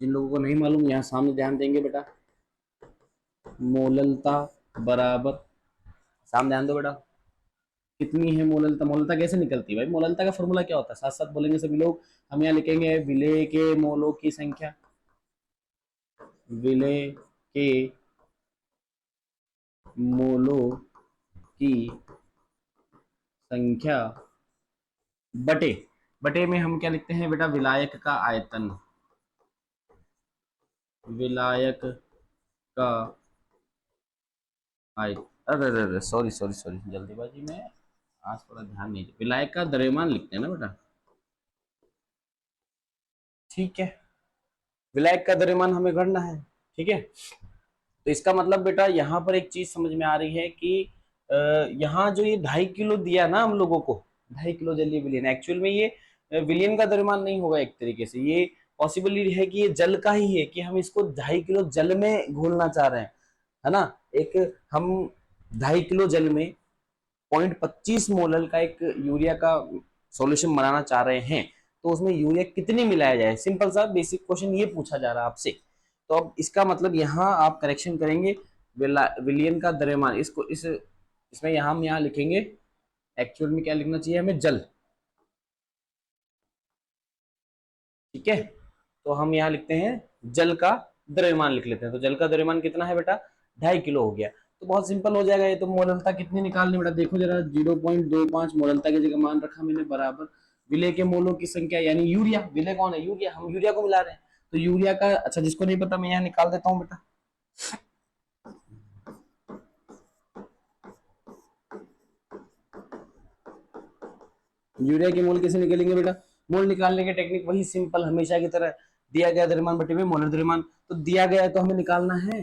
B: जिन लोगों को नहीं मालूम यहाँ सामने ध्यान देंगे बेटा। मोललता बराबर, सामने ध्यान दो बेटा, कितनी है मोललता, मोललता कैसे निकलती है भाई, मोललता का फॉर्मूला क्या होता है, साथ साथ बोलेंगे सभी लोग। हम यहाँ लिखेंगे विलेय के मोलों की संख्या, विलेय के मोलों की संख्या बटे, बटे में हम क्या लिखते हैं बेटा, विलायक का आयतन, विलायक का आयतन, अरे अरे अरे सॉरी सॉरी सॉरी, जल्दीबाजी में आज थोड़ा ध्यान नहीं, विलायक का द्रव्यमान लिखते हैं ना बेटा, ठीक है, विलायक का द्रव्यमान हमें गढ़ना है, ठीक है। तो इसका मतलब बेटा यहाँ पर एक चीज समझ में आ रही है कि यहाँ जो ये 2.5 किलो दिया ना हम लोगों को, 2.5 किलो जलीय विलयन, एक्चुअल में ये विलयन का द्रव्यमान नहीं होगा, एक तरीके से ये पॉसिबली है कि ये जल का ही है, कि हम इसको 2.5 किलो जल में घोलना चाह रहे हैं, है ना। एक हम 2.5 किलो जल में 0.25 मोलल का एक यूरिया का सॉल्यूशन बनाना चाह रहे हैं, तो उसमें यूरिया कितनी मिलाया जाए, सिंपल सा बेसिक क्वेश्चन ये पूछा जा रहा है आपसे। तो अब इसका मतलब यहाँ आप करेक्शन करेंगे, विलियन का द्रव्यमान, इसको इसमें यहाँ हम यहाँ लिखेंगे, एक्चुअल में क्या लिखना चाहिए हमें, जल, ठीक है। तो हम यहाँ लिखते हैं जल का द्रव्यमान लिख लेते हैं, तो जल का द्रव्यमान कितना है बेटा, 2.5 किलो हो गया। तो बहुत सिंपल हो जाएगा ये, तो मोललता कितनी निकालनी बेटा, देखो जरा 0.25 मोललता की जगह मान रखा मैंने बराबर विलेय के मोलों की संख्या, यानी यूरिया, विलेय कौन है, यूरिया, हम यूरिया को मिला रहे हैं, तो यूरिया का, अच्छा जिसको नहीं पता मैं यहाँ निकाल देता हूँ बेटा, यूरिया के मोल कैसे निकलेंगे बेटा, मोल निकालने की टेक्निक वही सिंपल हमेशा की तरह, दिया गया द्रव्यमान बटे में मोलर द्रव्यमान, तो दिया गया है तो हमें निकालना है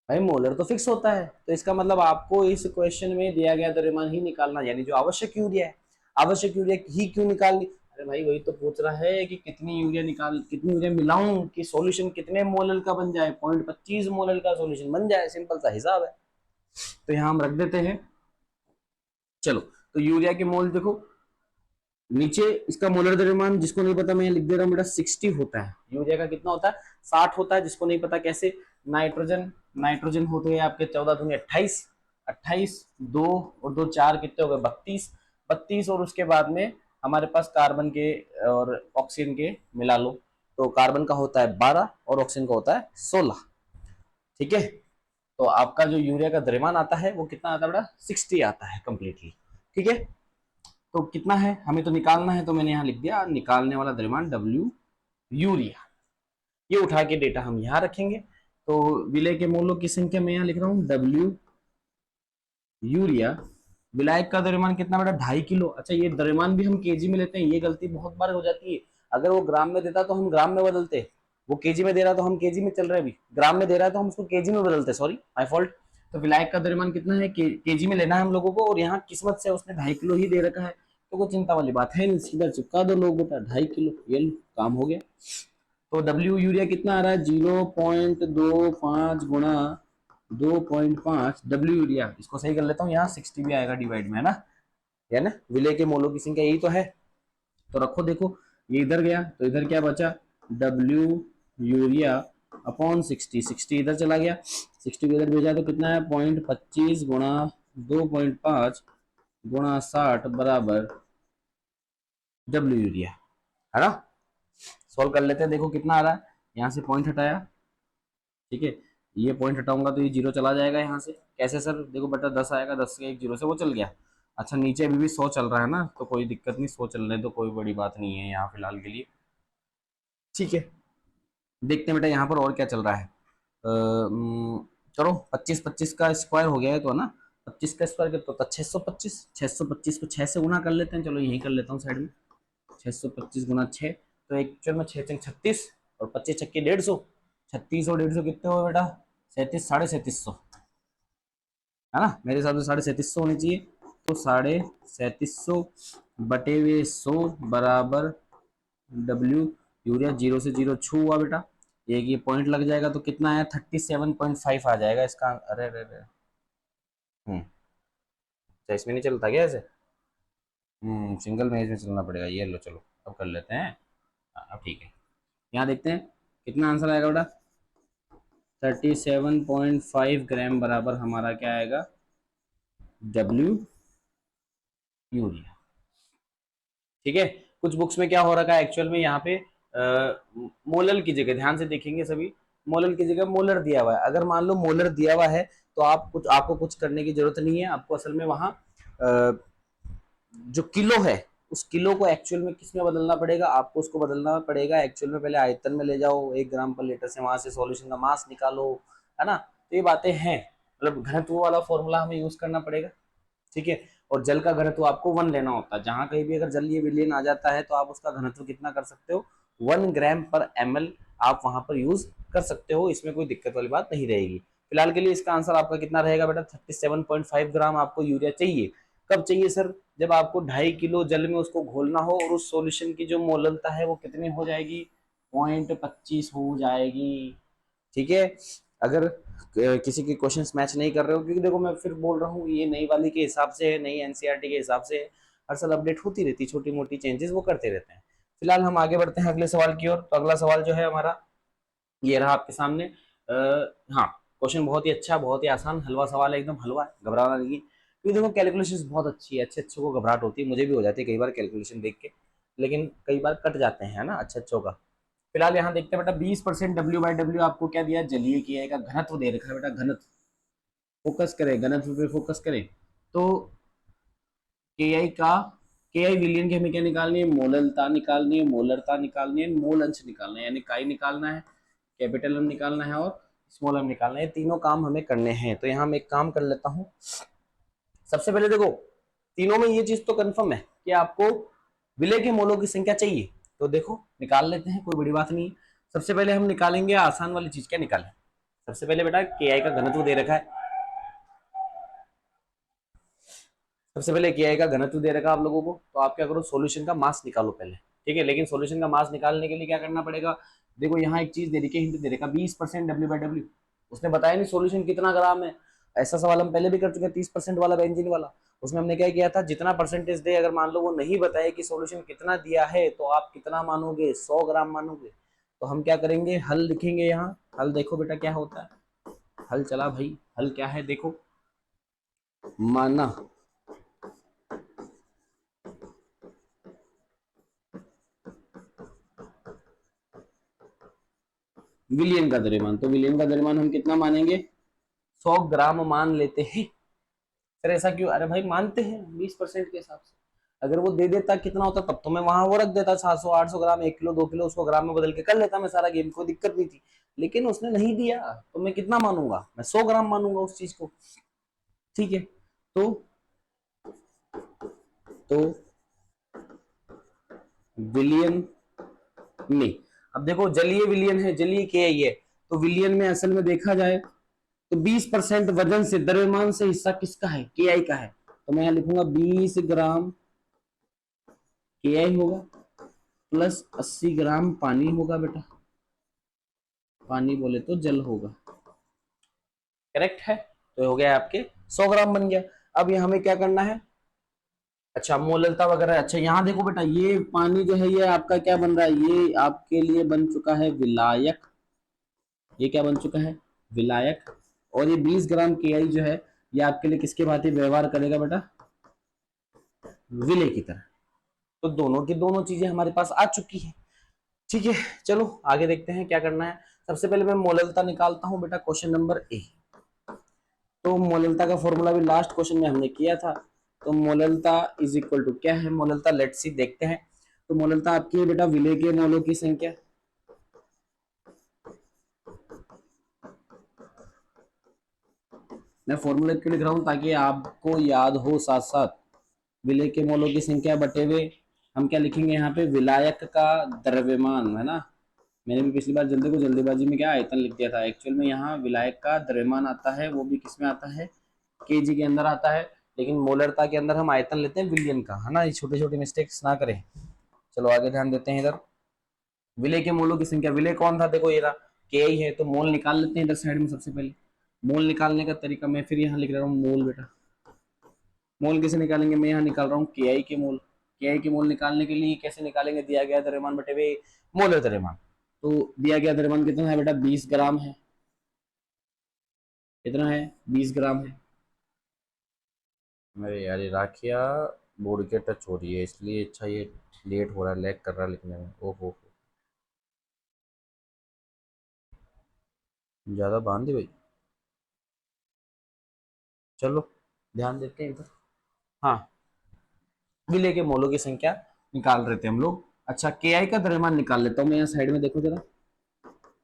B: भाई, मोलर तो फिक्स होता है, तो इसका मतलब आपको इस क्वेश्चन में दिया गया द्रव्यमान ही निकालना, यानी जो आवश्यक यूरिया है, आवश्यक यूरिया ही क्यों निकालनी, अरे भाई वही तो पूछ रहा है कि कितनी यूरिया निकाल, कितनी यूरिया मिलाऊं कि सॉल्यूशन कितने मोलल का बन जाए, 0.25 मोलल का सॉल्यूशन बन जाए, सिंपल सा हिसाब है। तो यहाँ हम रख देते हैं, चलो तो यूरिया के मोल देखो, नीचे इसका मोलर द्रव्यमान जिसको नहीं पता मैं लिख दे रहा हूँ बेटा, 60 होता है, यूरिया का कितना होता है, 60 होता है, जिसको नहीं पता कैसे, नाइट्रोजन, नाइट्रोजन होते हैं आपके 14 दूनी 28, 28 2 और 2 4 कितने हो गए, 32, 32 और उसके बाद में हमारे पास कार्बन के और ऑक्सीजन के मिला लो, तो कार्बन का होता है 12 और ऑक्सीजन का होता है 16, ठीक है। तो आपका जो यूरिया का द्रव्यमान आता है वो कितना आता है बेटा, 60 आता है कंप्लीटली, ठीक है। तो कितना है हमें तो निकालना है, तो मैंने यहाँ लिख दिया निकालने वाला द्रव्यमान W यूरिया, ये उठा के डेटा हम यहाँ रखेंगे। तो विलय के मोलों की संख्या मैं यहाँ लिख रहा हूँ W यूरिया, विलायक का द्रव्यमान कितना बेटा, 2.5 किलो, अच्छा ये द्रव्यमान भी हम केजी में लेते हैं, ये गलती बहुत बार हो जाती है, अगर वो ग्राम में देता तो हम ग्राम में बदलते, वो केजी में दे रहा तो हम केजी में चल रहे, अभी ग्राम में दे रहा है तो हम उसको केजी में बदलते, सॉरी माय फॉल्ट। तो विलायक का द्रव्यमान कितना है, केजी में लेना है हम लोगों को, और यहाँ किस्मत से उसने 2.5 किलो ही दे रखा है, तो कोई चिंता वाली बात है नहीं, सीधा चिपका दो लोग बेटा 2.5 किलो, ये काम हो गया। तो डब्ल्यू यूरिया कितना आ रहा है, 0.25 गुणा 2.5 डब्ल्यू यूरिया, इसको सही कर लेता हूँ, यहाँ 60 भी आएगा डिवाइड में, है ना, विलय के मोलों की संख्या यही तो है। तो रखो देखो, ये इधर गया तो इधर क्या बचा, डब्ल्यू यूरिया अपॉन 60, 60 इधर चला गया, 60 को इधर भेजा तो कितना है, 0.25 गुणा 2.5 गुणा 60 बराबर डब्ल्यू यूरिया, है ना। सॉल्व कर लेते हैं, देखो कितना आ रहा है, यहाँ से पॉइंट हटाया, ठीक है, ये पॉइंट हटाऊंगा तो ये जीरो चला जाएगा यहाँ से, कैसे सर, देखो बटा 10 आएगा, 10 के एक जीरो से वो चल गया, अच्छा नीचे अभी भी 100 चल रहा है ना, तो कोई दिक्कत नहीं, 100 चल रहे तो कोई बड़ी बात नहीं है यहाँ फिलहाल के लिए, ठीक है। देखते हैं बेटा यहाँ पर और क्या चल रहा है, चलो 25 का स्क्वायर हो गया है तो, है ना, 25 का स्क्वायर कितना होता है, 625, 625 को 6 से गुना कर लेते हैं, चलो यही कर लेता हूँ साइड में, 625 गुना 6, तो एक्चुअल में 6 36 और 25 छक्के 150, 36 और 150 कितने हो बेटा, 37, 3750, है ना, मेरे हिसाब से 3750 होनी चाहिए, तो 3750 बटे हुए 100 बराबर डब्ल्यू यूरिया 0 से 0 छू हुआ बेटा, एक ये पॉइंट लग जाएगा तो कितना आया 37.5 आ जाएगा इसका। अरे अरे अरे, अच्छा इसमें नहीं चलता क्या ऐसे? सिंगल में इसमें चलना पड़ेगा, ये लो चलो अब कर लेते हैं। अब ठीक है, यहाँ देखते हैं कितना आंसर आएगा बेटा। 37.5 ग्राम बराबर हमारा क्या आएगा, डब्ल्यू यूरिया। ठीक है, कुछ बुक्स में क्या हो रखा है एक्चुअल में, यहाँ पे मोलर की जगह, ध्यान से देखेंगे सभी, मोलर की जगह मोलर दिया हुआ है। अगर मान लो मोलर दिया हुआ है तो आपको कुछ करने की जरूरत नहीं है। आपको असल में वहां जो किलो है उस किलो को एक्चुअल में किस में बदलना पड़ेगा, आपको उसको बदलना पड़ेगा एक्चुअल में, पहले आयतन में ले जाओ, 1 ग्राम पर लीटर से वहां से सॉल्यूशन का मास निकालो, है ना। तो ये बातें हैं, मतलब घनत्व वाला फॉर्मूला हमें यूज करना पड़ेगा। ठीक है, और जल का घनत्व आपको 1 लेना होता है। जहां कहीं भी अगर जलीय विलयन आ जाता है तो आप उसका घनत्व कितना कर सकते हो, 1 ग्राम पर ml आप वहां पर यूज कर सकते हो, इसमें कोई दिक्कत वाली बात नहीं रहेगी। फिलहाल के लिए इसका आंसर आपका कितना रहेगा बेटा, 37.5 ग्राम आपको यूरिया चाहिए। कब चाहिए सर, जब आपको 2.5 किलो जल में उसको घोलना हो और उस सॉल्यूशन की जो मोललता है वो कितनी हो जाएगी, 0.25 हो जाएगी। ठीक है, अगर किसी के क्वेश्चंस मैच नहीं कर रहे हो, क्योंकि देखो मैं फिर बोल रहा हूँ ये नई वाली के हिसाब से है, नई एनसीईआरटी के हिसाब से है, हर साल अपडेट होती रहती है, छोटी मोटी चेंजेस वो करते रहते हैं। फिलहाल हम आगे बढ़ते हैं अगले सवाल की ओर। तो अगला सवाल जो है हमारा ये रहा आपके सामने। हाँ, क्वेश्चन बहुत ही अच्छा, बहुत ही आसान, हलवा सवाल है, एकदम हलवा है, घबराना नहीं है। क्योंकि देखो कैलकुलेशन बहुत अच्छी है, अच्छे अच्छे को घबराहट होती है, मुझे भी हो जाती है कई बार कैलकुलेशन देख के, लेकिन कई बार कट जाते हैं, है ना, अच्छे अच्छों का। फिलहाल यहाँ देखते हैं बेटा, 20% डब्ल्यू आपको क्या दिया, जलीय किया का घनत्व दे रखा है बेटा, घनत्व, फोकस करें घनत्व पे, फोकस करें। तो के आई का, के आई विलियन की हमें क्या निकालनी है, मोललता निकालनी है, मोलरता निकालनी है, मोल अंश निकालना है, यानी काई निकालना है, कैपिटल एम निकालना है और स्मॉल एम निकालना है। तीनों काम हमें करने हैं। तो यहाँ मैं एक काम कर लेता हूँ, सबसे पहले देखो तीनों में ये चीज तो कंफर्म है कि आपको विलय के मोलों की संख्या चाहिए। तो देखो निकाल लेते हैं, कोई बड़ी बात नहीं है। सबसे पहले हम निकालेंगे आसान वाली चीज, क्या निकालें, सबसे पहले बेटा के आई का घनत्व दे रखा है, सबसे पहले के आई का घनत्व दे रखा है आप लोगों को। तो आप क्या करो, सॉल्यूशन का मास निकालो पहले। ठीक है, लेकिन सॉल्यूशन का मास निकालने के लिए क्या करना पड़ेगा, देखो यहाँ एक चीज दे रखी है, हिंट दे रखा 20% डब्ल्यू। उसने बताया नहीं सॉल्यूशन कितना ग्राम है। ऐसा सवाल हम पहले भी कर चुके हैं, 30% वाला, बेंजीन वाला। उसमें हमने क्या किया था, जितना परसेंटेज दे, अगर मान लो वो नहीं बताए कि सॉल्यूशन कितना दिया है, तो आप कितना मानोगे, 100 ग्राम मानोगे। तो हम क्या करेंगे, हल लिखेंगे यहाँ। हल देखो बेटा क्या होता है, हल चला भाई, हल क्या है देखो, माना विलियन का द्रव्यमान, तो विलियन का द्रव्यमान हम कितना मानेंगे, 100 ग्राम मान लेते हैं। सर ऐसा क्यों, अरे भाई मानते हैं 20% के हिसाब से। अगर वो दे देता कितना होता तब तो मैं वहां वो रख देता 700 800 ग्राम, 1 किलो 2 किलो, उसको ग्राम में बदल के कर लेता मैं सारा गेम, कोई दिक्कत नहीं थी। लेकिन उसने नहीं दिया, तो मैं कितना मानूंगा, मैं 100 ग्राम मानूंगा उस चीज को। ठीक है, तो तो विलियन में, अब देखो जलीय विलियन है, जलीय के आई है, तो विलियन में असल में देखा जाए तो 20% वजन से, द्रव्यमान से हिस्सा किसका है, के आई का है। तो मैं यहां लिखूंगा 20 ग्राम के आई होगा, प्लस 80 ग्राम पानी होगा बेटा, पानी बोले तो जल होगा, करेक्ट है। तो हो गया आपके 100 ग्राम बन गया। अब ये हमें क्या करना है, अच्छा मोललता वगैरह, अच्छा यहाँ देखो बेटा, ये पानी जो है ये आपका क्या बन रहा है, ये आपके लिए बन चुका है विलायक, ये क्या बन चुका है, विलायक। और ये 20 ग्राम के आई जो है ये आपके लिए किसके भांति व्यवहार करेगा बेटा, विलय की तरह। तो दोनों की दोनों चीजें हमारे पास आ चुकी है। ठीक है, चलो आगे देखते हैं क्या करना है। सबसे पहले मैं मोललता निकालता हूं बेटा, क्वेश्चन नंबर ए। तो मोललता का फॉर्मूला भी लास्ट क्वेश्चन में हमने किया था। तो मोललता इज इक्वल टू क्या है, मोललता लेट्स सी देखते हैं। तो मोललता आपकी है बेटा विलय के मोलों की संख्या, मैं फॉर्मूला क्यों लिख रहा हूं, ताकि आपको याद हो साथ साथ, विलय के मोलों की संख्या बटे हुए हम क्या लिखेंगे यहाँ पे, विलायक का द्रव्यमान, है ना। मैंने भी पिछली बार जल्दी को जल्दीबाजी में क्या आयतन लिख दिया था, एक्चुअल में यहाँ विलायक का द्रव्यमान आता है, वो भी किसमें आता है, केजी के अंदर आता है। लेकिन मोलरता के अंदर हम आयतन लेते हैं विलियन का, है ना, ये छोटे छोटे मिस्टेक्स ना करें। चलो आगे ध्यान देते हैं इधर। विलय के मोलों की संख्या, विलय कौन था, देखो ये रहा के आई है, तो मोल निकाल लेते हैं इधर साइड में सबसे पहले। मोल निकालने का तरीका मैं फिर यहाँ लिख रहा हूँ मोल बेटा। मोल कैसे निकालेंगे, मैं यहाँ निकाल रहा हूँ के आई के मोल। के आई के मोल निकालने के लिए कैसे निकालेंगे, दिया गया द्रव्यमान बटे वे मोल द्रव्यमान। तो दिया गया द्रव्यमान कितना है बेटा, 20 ग्राम है। कितना है, 20 ग्राम है। अरे यार ये राखिया बोर्ड के टच हो रही है, इसलिए अच्छा ये लेट हो रहा है, लैग कर रहा है लिखने में, ओहो। ज्यादा बांध दी भाई, चलो ध्यान देते हैं इधर। हाँ, विलय के मोलों की संख्या निकाल रहे थे हम लोग। अच्छा, के आई का द्रव्यमान निकाल लेता हूँ मैं यहाँ साइड में, देखो जरा।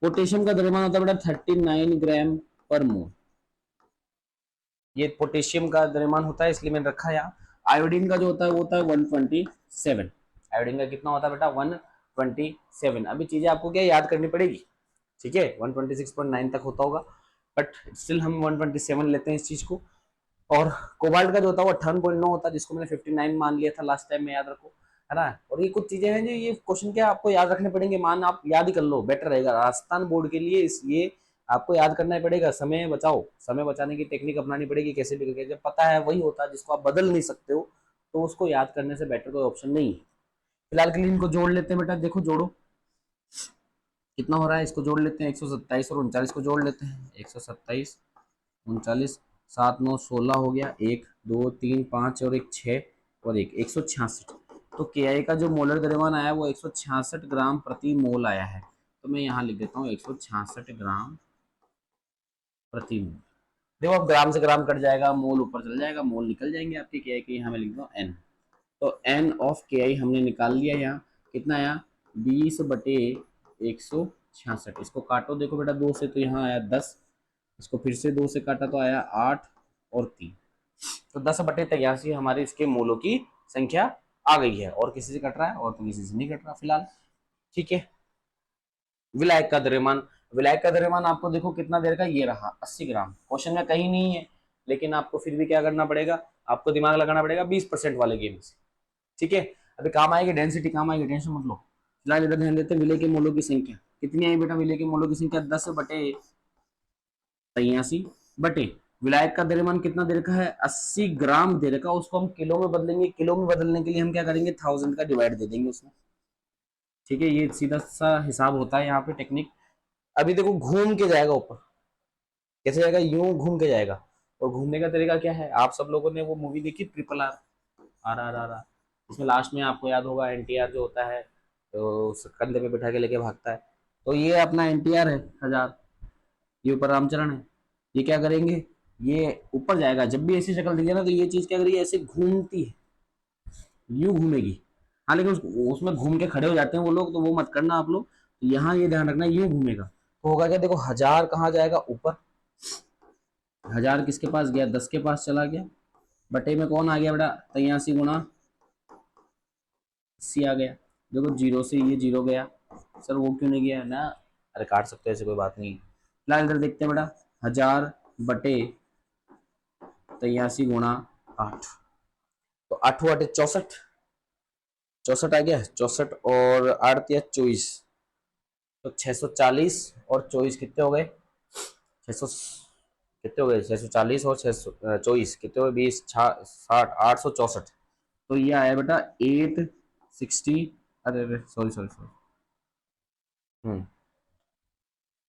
B: पोटेशियम का द्रव्यमान होता है बेटा 39 ग्राम पर मोल। ये पोटेशियम का द्रव्यमान होता है, इसलिए मैंने रखा यहाँ। आयोडीन का जो होता है वो होता है 127। आयोडीन का कितना होता है बेटा, 127। अभी चीजें आपको क्या याद करनी पड़ेगी, ठीक है। 126.9 तक होता होगा, बट स्टिल हम 127 लेते हैं इस चीज को। और कोबाल्ट का जो होता है वो 58.9 होता है, जिसको मैंने 59 मान लिया था लास्ट टाइम में, याद रखो, है ना। और ये कुछ चीजें हैं जो ये क्वेश्चन क्या आपको याद रखने पड़ेंगे, मान आप याद ही कर लो, बेटर रहेगा राजस्थान बोर्ड के लिए। इसलिए आपको याद करना ही पड़ेगा, समय बचाओ, समय बचाने की टेक्निक अपनानी पड़ेगी कैसे भी करके। जब पता है वही होता है जिसको आप बदल नहीं सकते हो, तो उसको याद करने से बेटर कोई ऑप्शन नहीं है। फिलहाल के लिए इनको जोड़ लेते हैं बेटा, देखो जोड़ो कितना हो रहा है, इसको जोड़ लेते हैं, 127 और 39 को जोड़ लेते हैं। 127 39, 7 9 16 हो गया, 1 2 3 5 और एक 6 और एक 166। तो के आई का जो मोलर द्रव्यमान आया वो 166 ग्राम प्रति मोल आया है। तो मैं यहाँ लिख देता हूँ 166 ग्राम प्रति मोल। देखो अब ग्राम से ग्राम कट जाएगा, मोल ऊपर चल जाएगा, मोल निकल जाएंगे आपके के आई के, यहाँ मैं लिख दूँ एन। तो एन ऑफ के आई हमने निकाल लिया यहाँ, कितना आया, 20/166। इसको काटो देखो बेटा 2 से, तो यहाँ आया 10। इसको फिर से 2 से काटा तो आया 8 और 3। तो 10/83 हमारे इसके मूलों की संख्या आ गई है। और किसी से कट रहा है, और तो किसी से नहीं कट रहा फिलहाल, ठीक है। विलायक का द्रव्यमान, विलायक का द्रव्यमान आपको देखो कितना देर का, ये रहा 80 ग्राम। क्वेश्चन में कहीं नहीं है, लेकिन आपको फिर भी क्या करना पड़ेगा, आपको दिमाग लगाना पड़ेगा 20% वाले गेम से, ठीक है। अभी काम आएगी डेंसिटी, काम आएगी, टेंशन मत लो। फिलहाल इधर ध्यान देते हैं विलय के मोलों की संख्या कितनी आई बेटा, विलय के मोलों की संख्या 10/83 बटे विलायक का द्रव्यमान कितना देर का है, 80 ग्राम देर का। उसको हम किलो में बदलेंगे, किलो में बदलने के लिए हम क्या करेंगे, 1000 का डिवाइड दे देंगे उसमें, ठीक है। ये सीधा सा हिसाब होता है यहाँ पे टेक्निक। अभी देखो घूम के जाएगा ऊपर, कैसे जाएगा, यूं घूम के जाएगा। और घूमने का तरीका क्या है, आप सब लोगों ने वो मूवी देखी ट्रिपल आर, RRR। इसमें लास्ट में आपको याद होगा NTR जो होता है, तो उस कंधे पे बिठा के लेके भागता है। तो ये अपना NTR है 1000, ये ऊपर रामचरण है। ये क्या करेंगे, ये ऊपर जाएगा, जब भी ऐसी शक्ल दिखे ना तो ये चीज क्या करेगी, ऐसे घूमती है, यूं घूमेगी। हाँ लेकिन उसमें घूम के खड़े हो जाते हैं वो लोग, तो वो मत करना आप लोग। तो यहाँ ये ध्यान रखना यूं घूमेगा, तो होगा क्या, देखो 1000 कहाँ जाएगा ऊपर, 1000 किसके पास गया, 10 के पास चला गया, बटे में कौन आ गया बेटा, 83 × 80 आ गया। देखो जीरो से ये जीरो गया, सर वो क्यों नहीं गया ना, अरे काट सकते हैं ऐसे कोई बात नहीं। फिलहाल इधर देखते हैं बेटा, 1000/83 × 8, तो 8 × 8 = 64, 64 आ गया, 64 और 8 × 3 = 24, तो 640 और 24 कितने हो गए, 600 कितने हो गए, 640 और 624 कितने हो गए, 20 60 864। तो ये आया बेटा 860, अरे अरे सॉरी सॉरी सॉरी, हम्म,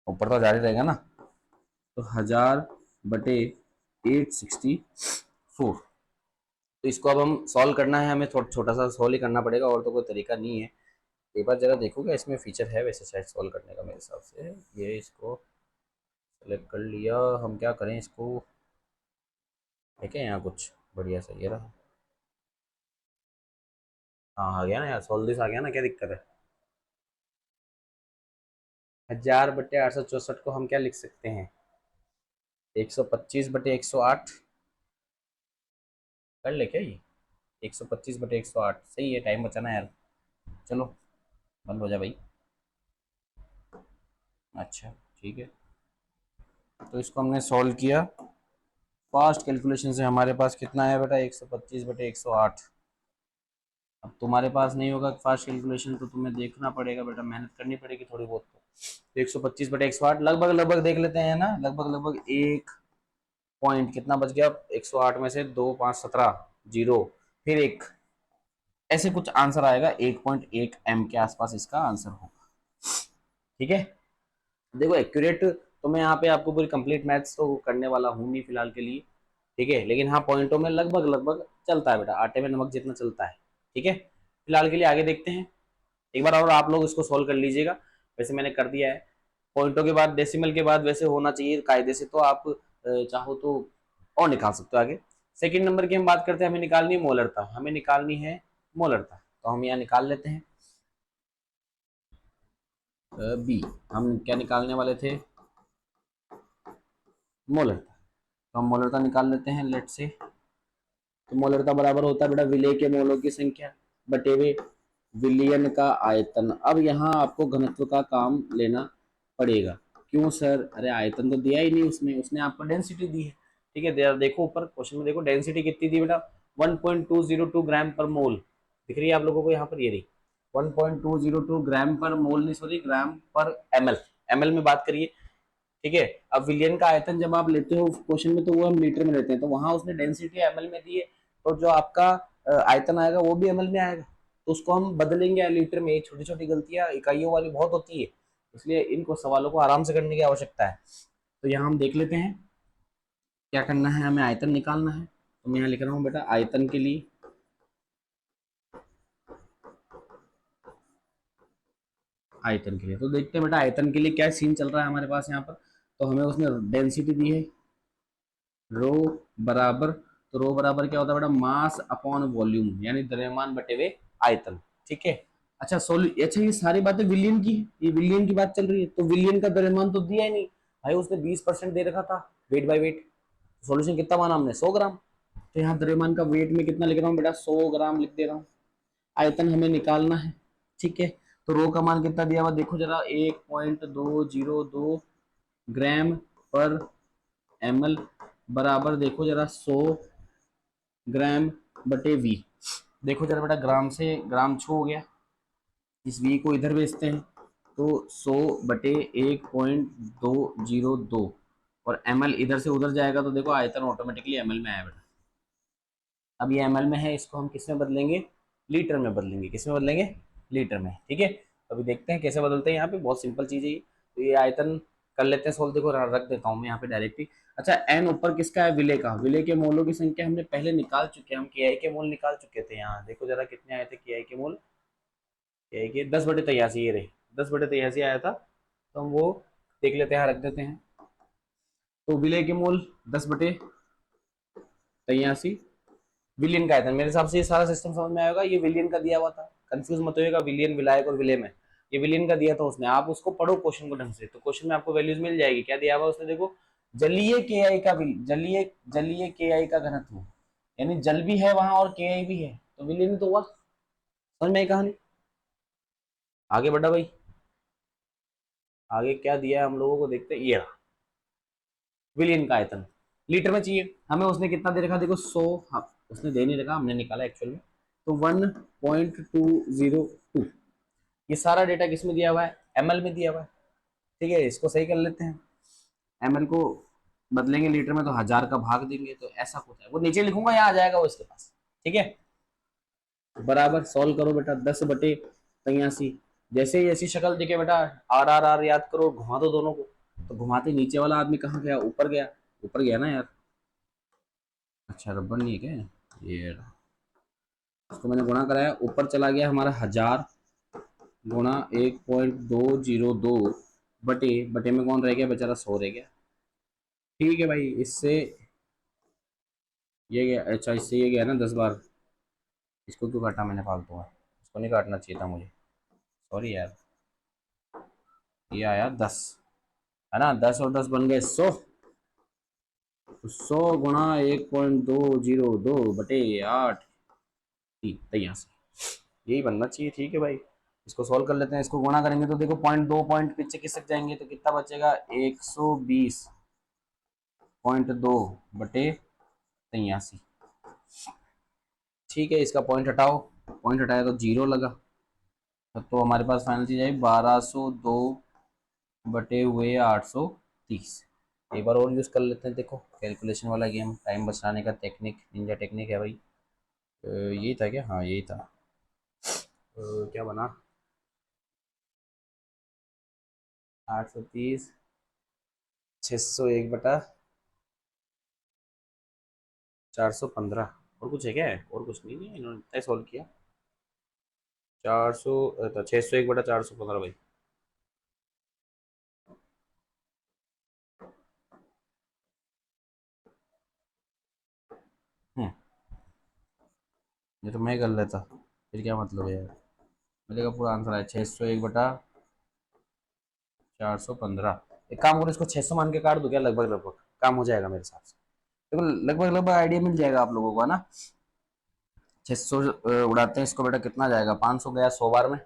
B: ऊपर तो जारी रहेगा ना। तो 1000/864। तो इसको अब हम सॉल्व करना है, हमें थोड़ा छोटा सा सॉल्व ही करना पड़ेगा, और तो कोई तरीका नहीं है। एक बार जरा देखोगे, इसमें फीचर है वैसे शायद सॉल्व करने का मेरे हिसाब से। ये इसको सेलेक्ट कर लिया, हम क्या करें इसको, देखें यहाँ कुछ बढ़िया सा ये रहा। हाँ आ गया ना यार, सॉल्व दिस आ गया ना, क्या दिक्कत है। 1000/864 को हम क्या लिख सकते हैं, 125/108 कर ले क्या ये, 125/108 सही है, टाइम बचाना है यार। चलो बंद हो जा भाई। अच्छा ठीक है, तो इसको हमने सॉल्व किया फास्ट कैलकुलेशन से, हमारे पास कितना है बेटा, 125/108। अब तुम्हारे पास नहीं होगा फास्ट कैलकुलेशन तो तुम्हें देखना पड़ेगा बेटा, मेहनत करनी पड़ेगी थोड़ी बहुत। तो 125 बटे 108 लगभग लगभग देख लेते हैं ना, लगभग लगभग एक पॉइंट कितना बच गया, 108 में से 2 5 17 जीरो, फिर एक, ऐसे कुछ आंसर आएगा, 1.1 एम के आसपास इसका आंसर होगा। ठीक है, देखो एक्यूरेट तो मैं यहाँ पे आपको पूरी कंप्लीट मैथ्स तो करने वाला हूँ नहीं फिलहाल के लिए, ठीक है, लेकिन हाँ पॉइंटों में लगभग लगभग चलता है बेटा, आटे में नमक जितना चलता है। ठीक है, फिलहाल के लिए आगे देखते हैं, एक बार और आप लोग इसको सोल्व कर लीजिएगा। वैसे मैंने कर दिया है, पॉइंटों के बाद डेसिमल के बाद वैसे होना चाहिए कायदे से, तो आप चाहो तो और निकाल सकते हो आगे। सेकंड नंबर की हम बात करते हैं, हमें निकालनी है मोलरता, हमें निकालनी है मोलरता, तो हम यहाँ निकाल लेते हैं बी, हम क्या निकालने वाले थे, मोलरता, तो हम मोलरता निकाल लेते हैं लेट से। तो मोलरता बराबर होता है बेटा विलेय के मोलों की संख्या बटे हुए विलयन का आयतन। अब यहाँ आपको घनत्व का काम लेना पड़ेगा। क्यों सर, अरे आयतन तो दिया ही नहीं उसने, उसने आपको डेंसिटी दी है। ठीक है, देखो ऊपर क्वेश्चन में देखो डेंसिटी कितनी दी बेटा, 1.202 ग्राम पर मोल, दिख रही है आप लोगों को यहाँ पर, ये रही 1.202 ग्राम पर मोल, नहीं सॉरी ग्राम पर एमएल, एमएल में बात करिए। ठीक है, अब विलियन का आयतन जब आप लेते हो क्वेश्चन में तो वो हम लीटर में लेते हैं, तो वहां उसने डेंसिटी एमएल में दी है, तो जो आपका आयतन आएगा वो भी एमएल में आएगा, तो उसको हम बदलेंगे लीटर में। छोटी छोटी गलतियां इकाइयों वाली बहुत होती है, इसलिए इनको सवालों को आराम से करने की आवश्यकता है। तो यहाँ हम देख लेते हैं क्या करना है, हमें आयतन निकालना है, तो मैं यहाँ लिख रहा हूँ बेटा आयतन के लिए, आयतन के लिए तो देखते हैं बेटा आयतन के लिए क्या सीन चल रहा है हमारे पास यहाँ पर। तो हमें उसने डेंसिटी दी है रो बराबर, तो रो बराबर क्या होता है बेटा, मास अपॉन वॉल्यूम, यानी द्रव्यमान बटे हुए आयतन। ठीक है, अच्छा अच्छा ये सारी बातें विलियन की है, ये विलियन की बात चल रही है, तो विलियन का द्रव्यमान तो दिया ही नहीं भाई, उसने 20% दे रखा था वेट बाय वेट, सॉल्यूशन कितना माना हमने, 100 ग्राम, तो यहाँ द्रव्यमान का वेट में कितना लिख रहा हूँ बेटा, 100 ग्राम लिख दे रहा हूँ। आयतन हमें निकालना है। ठीक है, तो रो का मान कितना दिया हुआ देखो जरा, 1.202 ग्राम पर एमएल बराबर देखो जरा 100 ग्राम बटे वी, देखो जरा बेटा ग्राम से ग्राम छो हो गया, इस वी को इधर भेजते हैं, तो 100 बटे 1.202, और एमएल इधर से उधर जाएगा तो देखो आयतन ऑटोमेटिकली एमएल में आया बेटा। अब ये एमएल में है, इसको हम किस में बदलेंगे, लीटर में बदलेंगे, किस में बदलेंगे, लीटर में। ठीक है, अभी देखते हैं कैसे बदलते हैं, यहाँ पे बहुत सिंपल चीज है ये। तो ये आयतन कर लेते हैं सोल्व, देखो रख देता हूँ मैं यहाँ पे डायरेक्टली। अच्छा एन ऊपर किसका है, विलय का, विलय के मोलों की संख्या हमने पहले निकाल चुके हैं, हम के आई के मोल निकाल चुके थे, यहाँ देखो जरा कितने आए थे के आई के मोल, के आई के 10/83 ये रहे, 10/83 आया था, तो हम वो देख लेते हैं, रख देते हैं। तो विलय के मोल 10/83 विलियन का आयतन, मेरे हिसाब से ये सारा सिस्टम समझ में आएगा, ये विलियन का दिया हुआ था, कंफ्यूज मत होइएगा विलियन विलायक और विलय में, ये विलियन का दिया था उसने, आप उसको पढ़ो क्वेश्चन को ढंग से, तो क्वेश्चन में आपको वैल्यूज मिल जाएगी, क्या दिया हुआ उसने देखो, जलीय के आई का जलीय जलीय के आई का घनत्व, यानी जल भी है वहां और के आई भी है, तो विलियन तो हुआ, समझ में आई कहानी। आगे बढ़ा भाई, आगे क्या दिया है हम लोगों को देखते हैं, ये रहा विलियन का आयतन, लीटर में चाहिए हमें, उसने कितना दे रखा देखो 100, हाँ उसने दे नहीं रखा, हमने निकाला एक्चुअल में, तो 1.202, ये सारा डेटा किस में दिया हुआ है, एमएल में दिया हुआ है। ठीक है, इसको सही कर लेते हैं, एमएल को बदलेंगे लीटर में तो 1000 का भाग देंगे, तो ऐसा कुछ है, वो नीचे लिखूंगा यहाँ आ जाएगा वो इसके पास। ठीक है, बराबर सॉल्व करो बेटा 10/83, जैसे ही ऐसी शक्ल दिखे बेटा, आर आर आर याद करो, घुमा दो दोनों को, तो घुमाते नीचे वाला आदमी कहाँ गया, ऊपर गया, ऊपर गया ना यार, अच्छा रबर नहीं है क्या, ये रहा। इसको मैंने गुणा कराया, ऊपर चला गया हमारा 1000 गुणा 1.202 बटे बटे में कौन रह गया बेचारा, 100 रह गया। ठीक है भाई, इससे ये गया, अच्छा इससे ये गया ना 10 बार, इसको क्यों काटा मैंने फालतू में, इसको नहीं काटना चाहिए था मुझे, सॉरी यार, ये आया 10, है ना, 10 और 10 बन गए 100, तो 100 गुणा 1.202 बटे 8 यहाँ से यही बनना चाहिए। ठीक है भाई, इसको सॉल्व कर लेते हैं, इसको गुणा करेंगे तो देखो पॉइंट 2 पॉइंट पीछे खिसक जाएंगे, तो कितना बचेगा 120.2 बटे 83। ठीक है, इसका पॉइंट हटाओ, पॉइंट हटाया तो 0 लगा, तो हमारे पास फाइनल चीज आई 1202 बटे हुए 830। एक बार और यूज़ कर लेते हैं, देखो कैलकुलेशन वाला गेम, टाइम बचाने का टेक्निक, निंजा टेक्निक है भाई। यही था क्या? हाँ यही था। क्या बना? 830 601 बटा 415। और कुछ है क्या? और कुछ नहीं है, इन्होंने इतना सॉल्व किया। 400 601 बटा 415 भाई। हम्म, ये तो मैं कर लेता, फिर क्या मतलब है यार। मेरे का पूरा आंसर है 601 बटा 415। एक काम करो, इसको 600 मान के काट दो क्या, लगभग लगभग काम हो जाएगा मेरे हिसाब से। देखो लगभग लगभग आइडिया मिल जाएगा आप लोगों को, है ना। 600 उड़ाते हैं इसको बेटा, कितना जाएगा? 500 गया 100 बार में,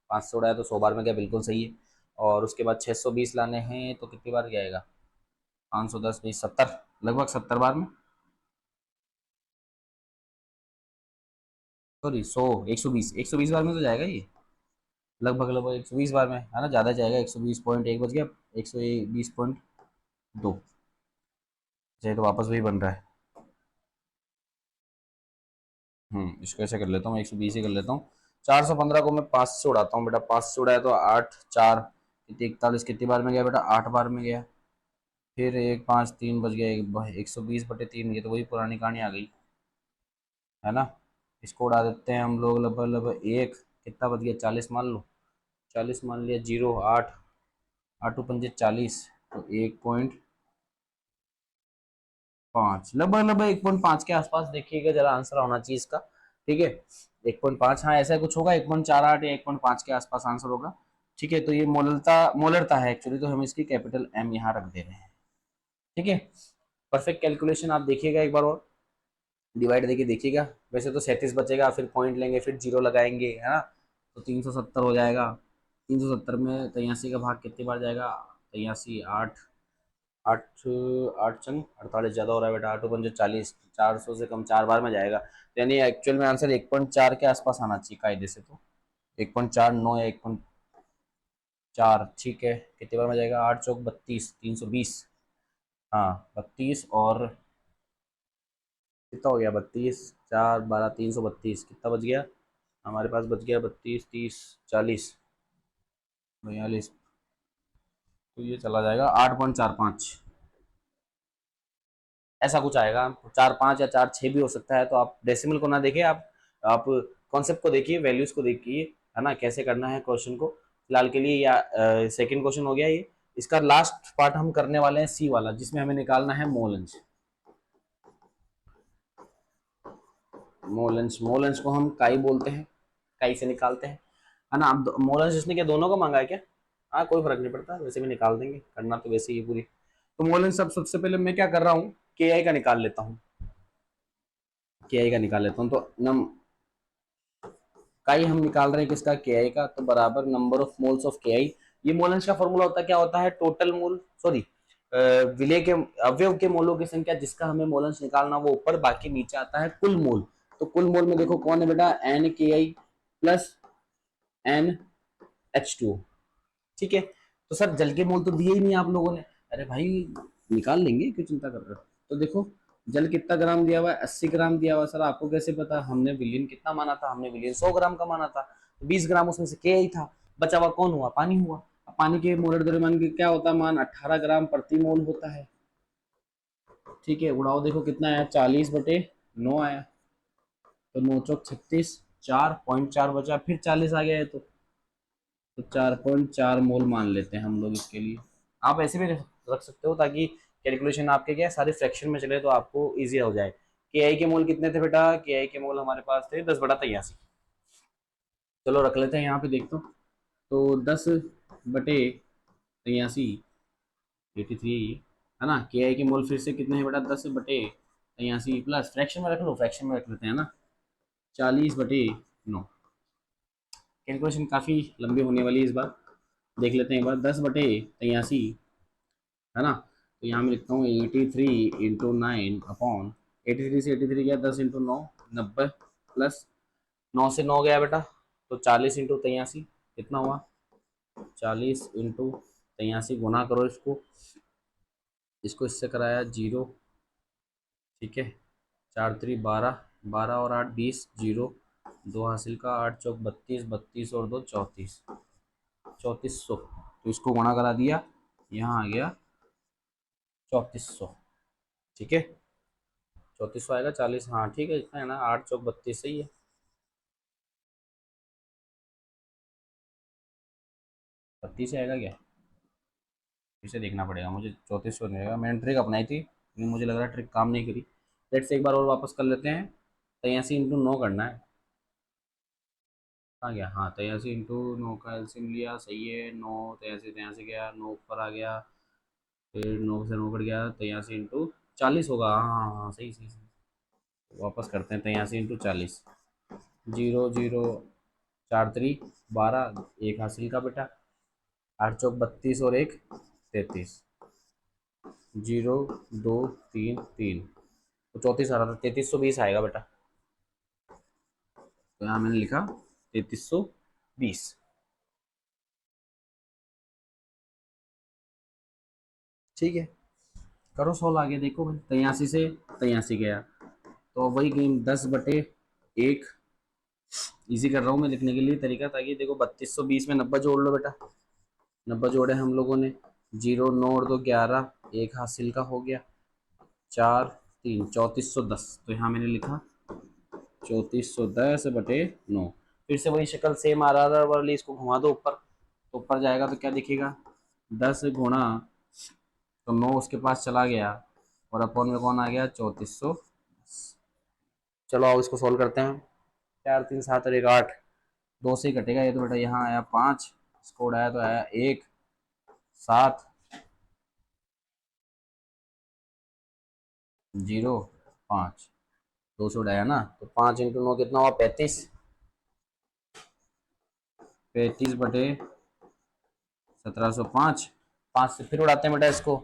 B: 500 उड़ाया तो 100 बार में गया, बिल्कुल सही है। और उसके बाद 620 लाने हैं तो कितनी बार जाएगा? 510 20 70, लगभग 70 बार में। सॉरी 100, 120, 120 बार में तो जाएगा ये, लगभग लगभग 120 बार में, है ना, ज़्यादा जाएगा। 120.1 बच गया, 120.2, चाहे तो वापस वही बन रहा है। इसको ऐसे कर लेता हूँ, 120 ही कर लेता हूँ। 415 को मैं 5 से उड़ाता हूँ बेटा, 5 से उड़ाया तो 8 4 कितनी 41, कितनी बार में गया बेटा? 8 बार में गया। फिर 1 5 3 बच गया, 120/3, ये तो वही पुरानी कहानी आ गई, है ना। इसको उड़ा देते हैं हम लोग, लगभग लगभग एक, कितना बच गया? 40 मान लो, 40 मान लिया, 0 8 8 पंजे 40, तो 1.5, लगभग लगभग 1.5 के आसपास देखिएगा जरा, आंसर होना चाहिए इसका। ठीक है, 1.5, हाँ ऐसा कुछ होगा, 1.48 या 1.5 के आसपास आंसर होगा। ठीक है, तो ये मोलरता है एक्चुअली, तो हम इसकी कैपिटल एम यहाँ रख दे रहे हैं। ठीक है, परफेक्ट कैलकुलेशन आप देखिएगा एक बार और, डिवाइड देके देखिएगा। वैसे तो 37 बचेगा, फिर पॉइंट लेंगे, फिर जीरो लगाएंगे, है ना, तो 370 हो जाएगा। 370 में 83 का भाग कितनी बार जाएगा? 83 8 8 8 चंग 48 ज़्यादा हो रहा है बेटा, 8 पंजे 40, 400 से कम 4 बार में जाएगा, तो यानी एक्चुअल में आंसर 1.4 के आसपास आना चाहिए कायदे से, तो 1.49 या 1.4। ठीक है, कितनी बार में जाएगा? 8 चौक 32, 320, हाँ 32, और कितना हो गया? 32 4 12 332, कितना बच गया हमारे पास? बच गया 32 30 40 42, तो ये चला जाएगा 8.45, ऐसा कुछ आएगा। 4 5 या 4 6 भी हो सकता है, तो आप डेसिमल को ना देखें, आप कॉन्सेप्ट को देखिए, वैल्यूज को देखिए, है ना, कैसे करना है क्वेश्चन को। फिलहाल के लिए या सेकंड क्वेश्चन हो गया ये। इसका लास्ट पार्ट हम करने वाले हैं सी वाला, जिसमें हमें निकालना है मोल अंश। मोल अंश, मोल अंश को हम काई बोलते हैं, काई से निकालते हैं, है ना। अब मोल अंश इसने क्या दोनों का मांगा है क्या? हाँ कोई फर्क नहीं पड़ता, वैसे भी निकाल देंगे, करना तो वैसे ही पूरी। तो मोल अंश, सब सबसे पहले मैं क्या कर रहा हूँ, के आई का निकाल लेता हूँ, के आई का निकाल लेता हूँ, तो नम काई हम निकाल रहे हैं किसका? के आई का, तो बराबर नंबर ऑफ मोल्स ऑफ के आई। ये मोलेंस का फॉर्मूला होता है, क्या होता है? टोटल मोल, सॉरी, विलेय के अवयव के मोलों की संख्या, जिसका हमें मोलेंस निकालना, वो ऊपर, बाकी नीचे आता है कुल मोल। तो कुल मोल में देखो कौन है बेटा? एन के आई प्लस एन एच टू। ठीक है, तो सर जल के मोल तो दिए ही नहीं आप लोगों ने। अरे भाई निकाल लेंगे, क्यों चिंता कर रहे हो। तो देखो जल कितना ग्राम दिया हुआ है? 80 ग्राम दिया हुआ है। सर आपको कैसे पता? हमने विलियन कितना माना था? हमने विलियन 100 ग्राम का माना था, तो 20 ग्राम उसमें से के ही था, बचा हुआ कौन हुआ? पानी हुआ। अब पानी के मोलर द्रव्यमान की क्या होता है मान? 18 ग्राम प्रति मोल होता है। ठीक है, उड़ाओ देखो कितना आया? 40/9 आया, तो 9 चौक 36, 4.4 बचा, फिर 40 आ गया है, तो 4.4 मोल मान लेते हैं हम लोग इसके लिए। आप ऐसे भी रख सकते हो, ताकि कैलकुलेशन आपके क्या है, सारे फ्रैक्शन में चले, तो आपको इजी हो जाए। के आई के मोल कितने थे बेटा? के आई के मोल हमारे पास थे 10/83। चलो रख लेते हैं यहाँ पे, देखते हो, तो 10/83, 83, है ना। के आई के मोल फिर से कितने हैं बेटा? 10/83 प्लस, फ्रैक्शन में रख लो, फ्रैक्शन में रख लेते हैं ना, 40/9। कैलकुलेशन काफ़ी लंबी होने वाली है इस बार, देख लेते हैं एक बार। 10/83, है ना, तो यहाँ मैं लिखता हूँ 83 × 9 अपॉन, 83 से 83 गया, 10 × 9 90, प्लस 9 से 9 गया बेटा, तो 40 इंटू 83 कितना हुआ, 40 इंटू 83 गुना करो इसको, इसको इससे कराया 0, ठीक है, 4 3 12, 12 और 8 20, 0 2 हासिल का, 8 चौक 32, 32 और 2 34, 3400, तो इसको गुणा करा दिया, यहाँ आ गया 3400, ठीक है, 3400 आएगा 40, हाँ ठीक है, इतना है ना, 8 चौक 32 सही है, 32 आएगा क्या, इसे देखना पड़ेगा मुझे, 3400 नहीं आएगा, मैंने ट्रिक अपनाई थी लेकिन मुझे लग रहा है ट्रिक काम नहीं करी। लेट से एक बार और वापस कर लेते हैं, 83 इंटू 9 करना है, आ गया, हाँ 83 इंटू 9 का एलसीएम लिया, सही है, 9 83 83 गया, 9 ऊपर आ गया, फिर 9 से 9 कट गया, 83 इंटू 40 होगा, हाँ हाँ हाँ सही सही सही, वापस करते हैं, 83 इंटू 40, 0 0 4 3 12, एक हासिल का बेटा, 8 चौक 32 और एक 33, 0 2 3 3, तो 34 आ रहा था, 3320 आएगा बेटा, तो यहाँ मैंने लिखा 3320, ठीक है, करो सोल्व, आगे देखो भाई, 83 से 83 गया, तो वही गेम 10/1, इजी कर रहा हूँ मैं लिखने के लिए तरीका, ताकि देखो 3220 में 90 जोड़ लो बेटा, 90 जोड़े हम लोगों ने, 0 9 और 2 11, एक हासिल का हो गया, 4 3 3410, तो यहाँ मैंने लिखा 3410/9, फिर से वही शक्ल सेम आ रहा वाली, इसको घुमा दो ऊपर, तो ऊपर जाएगा तो क्या दिखेगा, 10 गुणा, तो 9 उसके पास चला गया, और अपॉन में कौन आ गया, 3400, चलो आओ इसको सॉल्व करते हैं, 4 3 7 और 1 8, 2 से ही कटेगा ये तो बेटा, यहाँ आया 5, इसको उड़ाया तो आया 1 7 0 5, 2 से उड़ाया ना, तो 5 इंटू 9 कितना हुआ, 35, 35/1705, 5 से फिर उड़ाते हैं बेटा इसको,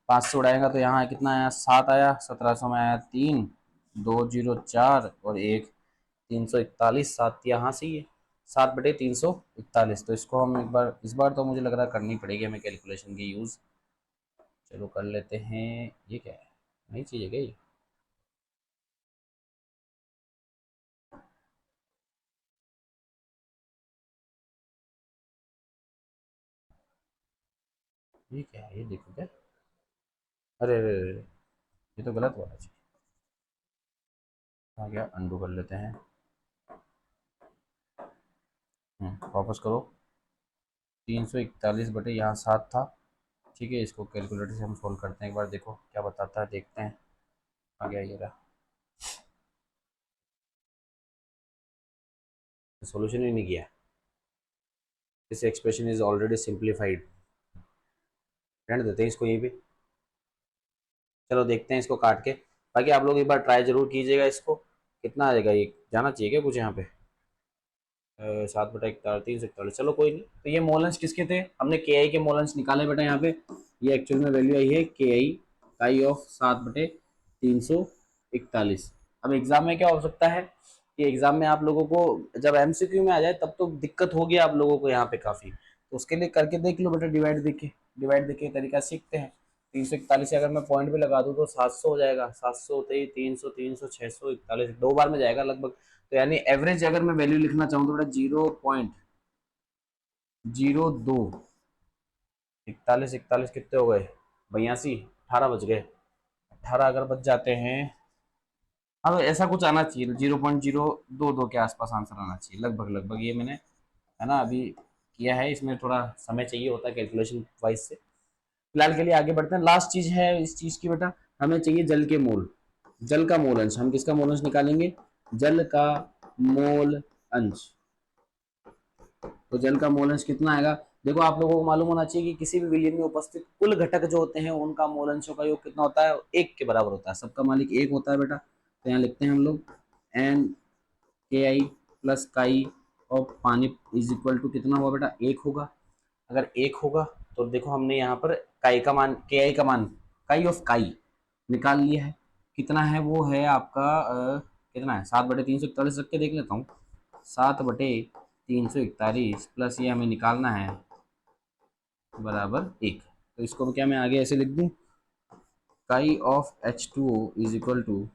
B: 5 से उड़ाएगा तो यहाँ कितना आया, 7 आया, 1700 में आया 3, 2 0 4 और 1 341, 7 यहाँ से ही है, 7/341, तो इसको हम एक बार, इस बार तो मुझे लग रहा है करनी पड़ेगी हमें कैलकुलेशन की यूज़, चलो कर लेते हैं, ये क्या है, नई चीज़ है क्या ये क्या है, ये देखो क्या, अरे अरे अरे, ये तो गलत वाला चीज़ आ गया, अंडू कर लेते हैं, वापस करो, 341 बटे यहाँ 7 था, ठीक है, इसको कैलकुलेटर से हम सोल्व करते हैं एक बार, देखो क्या बताता है, देखते हैं, आ गया ये रहा, सोल्यूशन ही नहीं किया, this expression is already simplified, रहने देते हैं इसको यहीं पे, चलो देखते हैं इसको काट के, बाकी आप लोग एक बार ट्राई जरूर कीजिएगा इसको, कितना आ जाएगा, ये जाना चाहिए क्या कुछ यहाँ पे, 7/41, चलो कोई नहीं, तो ये मोलेंस किसके थे, हमने के आई के मोलेंस निकाले बेटा यहाँ पे, ये एक्चुअल में वैल्यू आई है के आई, काई ऑफ 7/341, अब एग्जाम में क्या हो सकता है कि एग्जाम में आप लोगों को जब एमसीक्यू में आ जाए तब तो दिक्कत होगी आप लोगों को यहाँ पे काफ़ी, तो उसके लिए करके देख लो बेटा, डिवाइड देख के तरीका सीखते हैं, 341 से अगर मैं पॉइंट पे लगा दूँ तो 700 हो जाएगा, 700 होते ही 300 300 641, 2 बार में जाएगा लगभग, तो यानी एवरेज अगर मैं वैल्यू लिखना चाहूँ तो बेटा 0.02, 41 कितने हो गए, 82, 18 बच गए, 18 अगर बच जाते हैं, अब ऐसा कुछ आना चाहिए, 0.022 के आसपास आंसर आना चाहिए, लगभग लगभग, ये मैंने है ना अभी किया है, इसमें थोड़ा समय चाहिए होता है कैलकुलेशन वाइज से, फिलहाल के लिए आगे बढ़ते हैं, लास्ट चीज है इस चीज की बेटा, हमें चाहिए जल के मोल, जल का मोल अंश, हम किसका मोल अंश निकालेंगे, जल का मोल अंश, तो जल का मोल अंश कितना आएगा, देखो आप लोगों को मालूम होना चाहिए कि किसी भी विलयन में उपस्थित कुल घटक जो होते हैं उनका मोल अंशों का योग कितना होता है, एक के बराबर होता है, सबका मालिक एक होता है बेटा, तो यहाँ लिखते हैं हम लोग एन के आई प्लस काई ऑफ पानी इज इक्वल टू कितना हुआ बेटा, एक होगा, अगर एक होगा तो देखो हमने यहाँ पर काई का मान, के आई का मान, काई ऑफ काई निकाल लिया है, कितना है वो है आपका कितना है, 7/341 रख के देख लेता हूँ, 7/341 प्लस ये हमें निकालना है बराबर 1। तो इसको क्या मैं आगे ऐसे लिख दूं, काई of H2O is equal to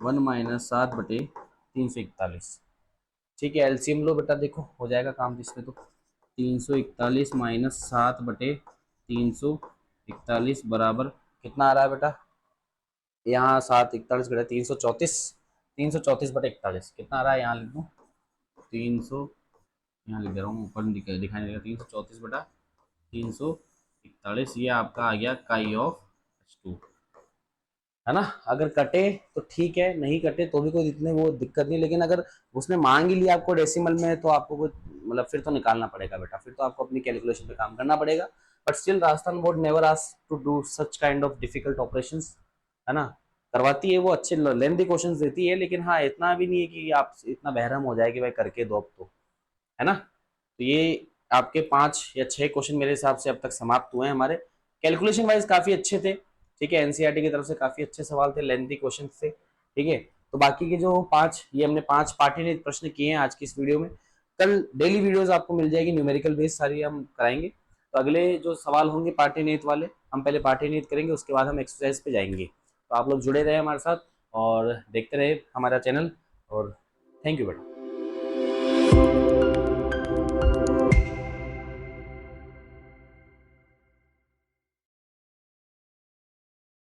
B: 1 - 7/341। ठीक है, एलसीएम लो बेटा, देखो हो जाएगा काम जिसमें। तो 341 माइनस 7/341 बराबर कितना आ रहा है बेटा, यहाँ 741 बेटा 334, 334/41 कितना आ रहा है, यहाँ लिख दूँ 300, यहाँ लिख दे रहा हूँ, ऊपर दिखाई देगा 334/341, ये आपका आ गया काई ऑफ H2, है ना। अगर कटे तो ठीक है, नहीं कटे तो भी कोई इतने वो दिक्कत नहीं, लेकिन अगर उसने मांग ही लिया आपको डेसिमल में तो आपको कुछ मतलब फिर तो निकालना पड़ेगा बेटा, फिर तो आपको अपनी कैलकुलेशन पे काम करना पड़ेगा। But still Rajasthan board never ask to do such kind of difficult operations, है ना। करवाती है वो, अच्छे लेंथी क्वेश्चंस देती है, लेकिन हाँ इतना भी नहीं है कि आप इतना बहरम हो जाए कि भाई करके दो अब तो, है ना। तो ये आपके 5 या 6 क्वेश्चन मेरे हिसाब से अब तक समाप्त हुए हैं हमारे, कैलकुलेशन वाइज काफी अच्छे थे। ठीक है, एनसीईआरटी की तरफ से काफी अच्छे सवाल थे, लेंथी क्वेश्चन थे। ठीक है, तो बाकी के जो 5, ये हमने 5 पाठ्यनिध प्रश्न किए हैं आज की इस वीडियो में। कल डेली वीडियोस आपको मिल जाएगी, न्यूमेरिकल बेस्ड सारी हम कराएंगे। तो अगले जो सवाल होंगे पाठ्यनिध वाले, हम पहले पाठ्यनिध करेंगे, उसके बाद हम एक्सरसाइज पे जाएंगे। तो आप लोग जुड़े रहे हमारे साथ और देखते रहे हमारा चैनल, और थैंक यू बेटा।